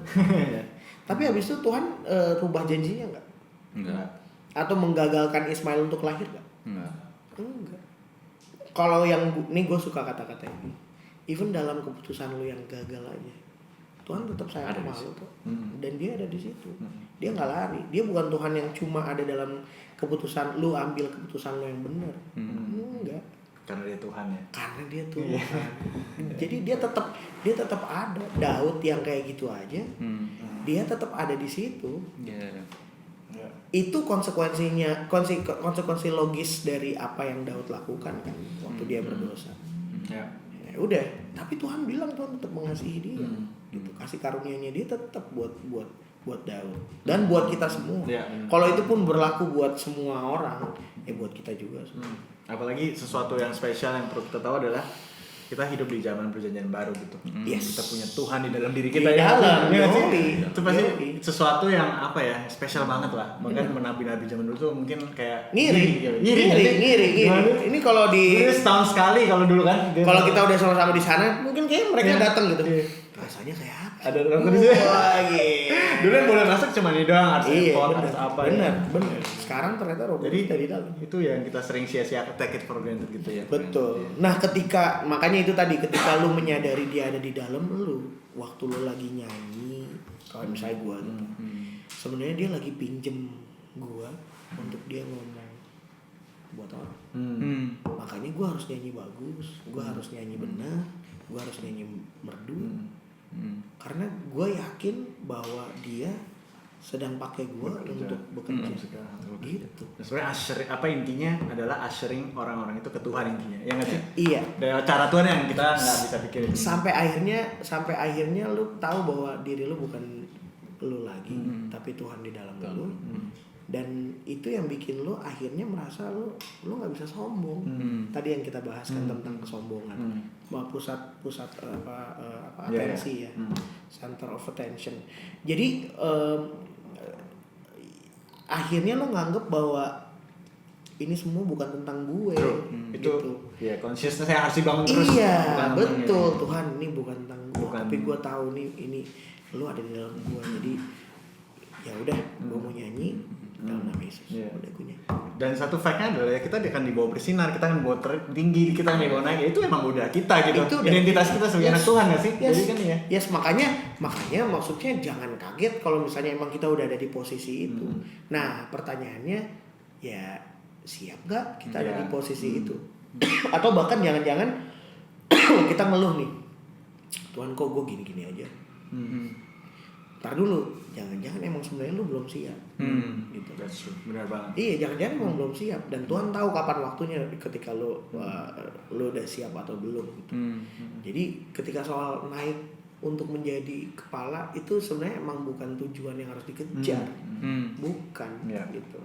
Tapi habis itu Tuhan rubah janjinya nggak? Enggak. Atau menggagalkan Ismail untuk lahir nggak? Enggak. Kalau yang nih gue suka kata-kata ini, even dalam keputusan lu yang gagal aja, Tuhan tetap sayang sama lu tuh, dan dia ada di situ. Dia nggak lari. Dia bukan Tuhan yang cuma ada dalam keputusan lu, ambil keputusan lu yang benar. Enggak. Karena dia Tuhan ya. Karena dia Tuhan. Jadi dia tetap ada. Daud yang kayak gitu aja, dia tetap ada di situ. Yeah. Itu konsekuensi logis dari apa yang Daud lakukan kan waktu dia berdosa. Ya. Ya udah, tapi Tuhan bilang Tuhan tetap mengasihi dia. Gitu. Kasih karunia-Nya dia tetap buat Daud dan buat kita semua. Ya, kalau itu pun berlaku buat semua orang, ya buat kita juga. Apalagi sesuatu yang spesial yang perlu kita tahu adalah kita hidup di zaman perjanjian baru gitu. Yes. Kita punya Tuhan di dalam diri kita Di ya. dalam, Iya nggak sih? yoi. Itu pasti Yoi. sesuatu yang apa ya, spesial banget lah. Bahkan nabi-nabi zaman dulu tuh mungkin kayak Ngiri. Gimana? Ini kalau Ini setahun sekali kalau dulu kan. kalau kita udah sama-sama di sana, mungkin kayak mereka Iya. datang gitu. Iya. Rasanya kayak apa? Ada orang di sini. Lagi. Dulu yang boleh masuk cuma ini doang, harus Iya, import, bener, harus apa. bener, ya. bener. Sekarang ternyata robot Jadi dari dalam. itu yang kita sering sia-sia, take it for granted gitu ya. Betul. Nah, makanya itu tadi, ketika lu menyadari dia ada di dalam lu, waktu lu lagi nyanyi, kalau misalnya gua gitu, sebenarnya dia lagi pinjem gua untuk dia ngomong buat orang. Makanya gua harus nyanyi bagus, gua harus nyanyi benar, gua harus nyanyi merdu. Karena gua yakin bahwa dia sedang pakai gua untuk bekerja. Gitu. Sebenarnya intinya adalah ushering orang-orang itu ke Tuhan intinya, ya nggak sih? Iya. Dari cara Tuhan yang kita nggak bisa pikirin. Sampai akhirnya lu tahu bahwa diri lu bukan lu lagi, tapi Tuhan di dalam lu. Dan itu yang bikin lu akhirnya merasa lu nggak bisa sombong. Tadi yang kita bahas kan tentang kesombongan, bahwa pusat atensi ya, center of attention. Jadi akhirnya lu nganggep bahwa ini semua bukan tentang gue. Itu Gitu. ya consciousness yang harus dibangun terus. Iya, Bukan betul. tentang Tuhan, ini bukan tentang gue, tapi gue tahu nih ini lu ada di dalam gue. Jadi ya udah, gue mau nyanyi dalam nama Yesus. Iya. Udah gue nyanyi. Dan satu fact-nya adalah kita akan dibawa bersinar, kita akan dibawa tinggi, kita akan dibawa naik. Itu emang udah kita gitu. Itu udah. Identitas kita sebagai anak Tuhan nggak sih? Yes. Jadi kan ya. Yes, makanya maksudnya jangan kaget kalau misalnya emang kita udah ada di posisi itu. Nah, pertanyaannya ya siap gak kita ada di posisi itu? Atau bahkan jangan-jangan kita ngeluh nih, Tuhan kok gue gini-gini aja. Ntar dulu, jangan-jangan emang sebenarnya lu belum siap. Gitu. That's true. Benar banget. Iya, jangan-jangan emang belum siap, dan Tuhan tahu kapan waktunya ketika lu udah siap atau belum gitu. Jadi ketika soal naik untuk menjadi kepala itu sebenarnya emang bukan tujuan yang harus dikejar. Bukan Yeah. gitu.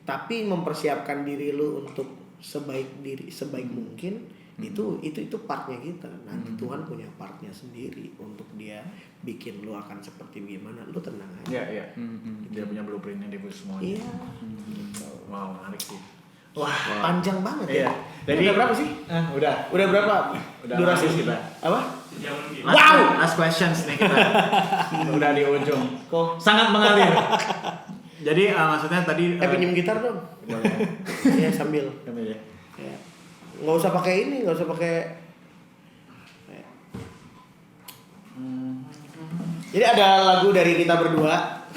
Tapi mempersiapkan diri lu untuk sebaik mungkin. Itu partnya kita. Nanti Tuhan punya partnya sendiri untuk dia bikin lu akan seperti gimana, lu tenang aja. Iya. Dia punya blueprintnya dia buat semuanya. Iya. Gitu. Wow, menarik sih. Wah, panjang banget ya. Jadi udah berapa sih? Udah Berapa? Udah durasi kita. Apa? Wow, ask questions nih kita. Udah di ujung. Kok Sangat mengalir. Jadi maksudnya tadi pinjem gitar dong. Iya, sambil. ya. Ya. Nggak usah pakai ini, nggak usah pakai. Ya. Jadi ada lagu dari kita berdua.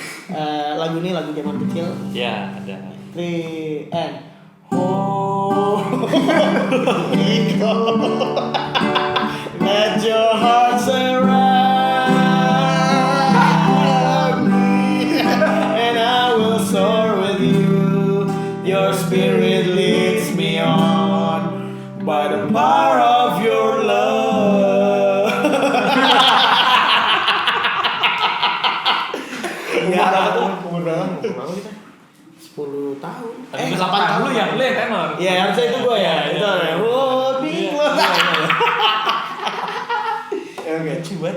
Lagu ini lagu zaman kecil. Ya, ada. 3 and oh, let your heart surround me, and I will soar with you. Your spirit leads me on by the power of your love. Ya, umur berapa kita? 10 tahun. 8 tahun lu yang tenor. Iya, harusnya itu gue ya. Itu ya. Oh, bingung. Oke, coba.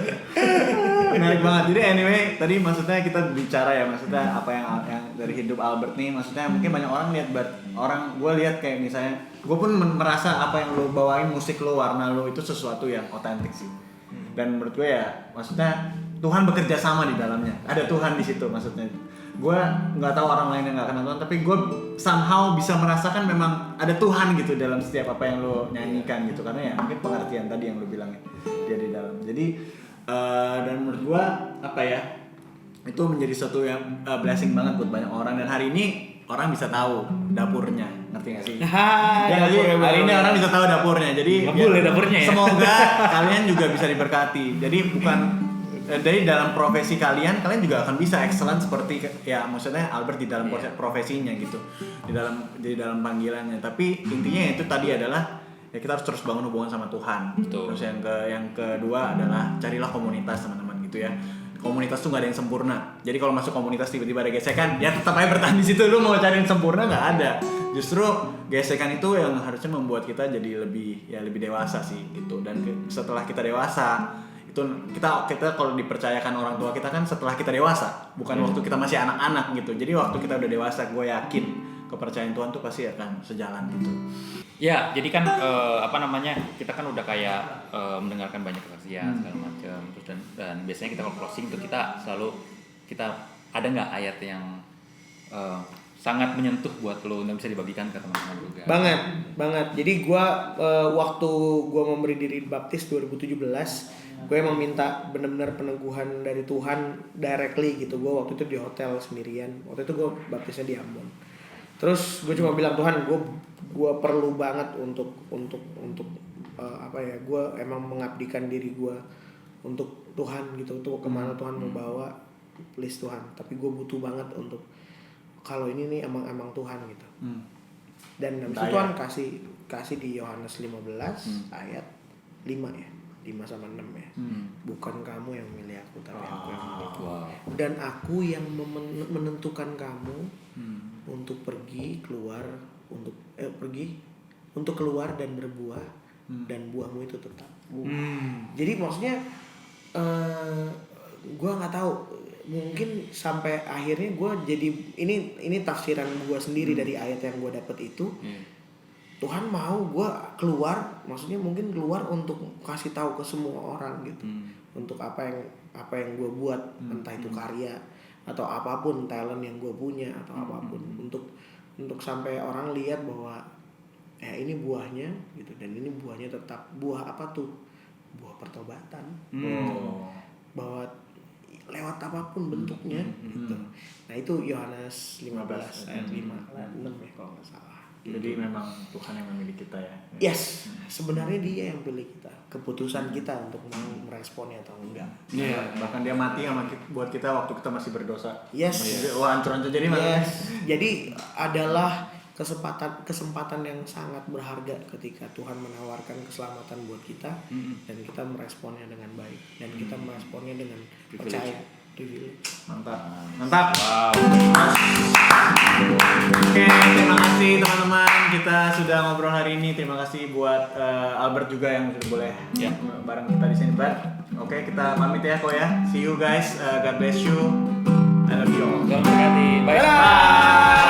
Menarik banget. Jadi anyway, tadi maksudnya kita bicara ya, maksudnya apa yang dari hidup Albert nih, maksudnya mungkin banyak orang lihat gue lihat kayak misalnya, gue pun merasa apa yang lo bawain, musik lo, warna lo itu sesuatu yang otentik sih. Dan menurut gue ya, maksudnya Tuhan bekerja sama di dalamnya. Ada Tuhan di situ maksudnya. Gue nggak tahu orang lain yang nggak kenal Tuhan, tapi gue somehow bisa merasakan memang ada Tuhan gitu dalam setiap apa yang lo nyanyikan gitu, karena ya mungkin pengertian tadi yang lo bilang dia di dalam. Jadi dan menurut gue apa ya, itu menjadi suatu yang blessing banget buat banyak orang, dan hari ini orang bisa tahu dapurnya, ngerti nggak sih? Ya, jadi hari ini orang bisa tahu dapurnya, jadi boleh dapurnya ya. Semoga kalian juga bisa diberkati. Jadi bukan dari dalam profesi kalian juga akan bisa excellent seperti ya maksudnya Albert di dalam profesinya gitu, di dalam panggilannya. Tapi intinya itu tadi adalah ya kita harus terus bangun hubungan sama Tuhan. Betul. Terus yang kedua adalah carilah komunitas teman-teman gitu ya. Komunitas tuh gak ada yang sempurna. Jadi kalau masuk komunitas tiba-tiba ada gesekan, ya tetap aja bertahan di situ. Lu mau cari yang sempurna nggak ada. Justru gesekan itu yang harusnya membuat kita jadi lebih dewasa sih gitu. Dan setelah kita dewasa itu kita kalau dipercayakan orang tua kita kan setelah kita dewasa, bukan waktu kita masih anak-anak gitu. Jadi waktu kita udah dewasa, gue yakin kepercayaan Tuhan tuh pasti akan sejalan gitu. Ya, jadi kan kita kan udah kayak mendengarkan banyak kesaksian segala macam, terus dan biasanya kita kalau closing tuh kita selalu ada nggak ayat yang sangat menyentuh buat lo dan bisa dibagikan ke teman-teman juga? Banget. Jadi waktu gue memberi diri baptis 2017, gue emang minta benar-benar peneguhan dari Tuhan directly gitu. Gue waktu itu di hotel sendirian. Waktu itu gue baptisnya di Ambon. Terus gue cuma bilang, Tuhan, gue perlu banget untuk gue emang mengabdikan diri gue untuk Tuhan gitu, untuk kemana Tuhan mau bawa, please Tuhan. Tapi gue butuh banget untuk kalau ini nih emang Tuhan gitu. Dan habis itu Tuhan kasih di Yohanes 15 ayat 5 ya. 5-6 ya. Bukan kamu yang memilih aku, tapi aku yang memilih kamu. Dan aku yang menentukan kamu untuk keluar dan berbuah, dan buahmu itu tetap. Jadi maksudnya gue nggak tahu, mungkin sampai akhirnya gue jadi ini tafsiran gue sendiri dari ayat yang gue dapet itu. Tuhan mau gue keluar, maksudnya mungkin keluar untuk kasih tahu ke semua orang gitu, untuk apa yang gue buat, entah itu karya atau apapun, talent yang gue punya atau apapun, untuk sampai orang lihat bahwa ini buahnya gitu, dan ini buahnya tetap buah apa tuh, buah pertobatan, bahwa lewat apapun bentuknya gitu. Nah itu Yohanes 15 ayat 5-6 ya kalau nggak salah. Jadi memang Tuhan yang memilih kita ya. Yes, sebenarnya Dia yang pilih kita. Keputusan kita untuk mau meresponnya atau enggak. Iya, bahkan Dia mati buat kita waktu kita masih berdosa. Yes. Wah, hancur-hancur jadi yes. Jadi adalah kesempatan yang sangat berharga ketika Tuhan menawarkan keselamatan buat kita, dan kita meresponnya dengan baik, dan kita meresponnya dengan percaya. Mantap. Wow. Oke, terima kasih teman-teman. Kita sudah ngobrol hari ini. Terima kasih buat Albert juga yang sudah boleh bareng kita di sini, Bart. Oke, kita pamit ya, Ko ya. See you guys. God bless you. I love you all. Selamat berkati. Bye. Bye.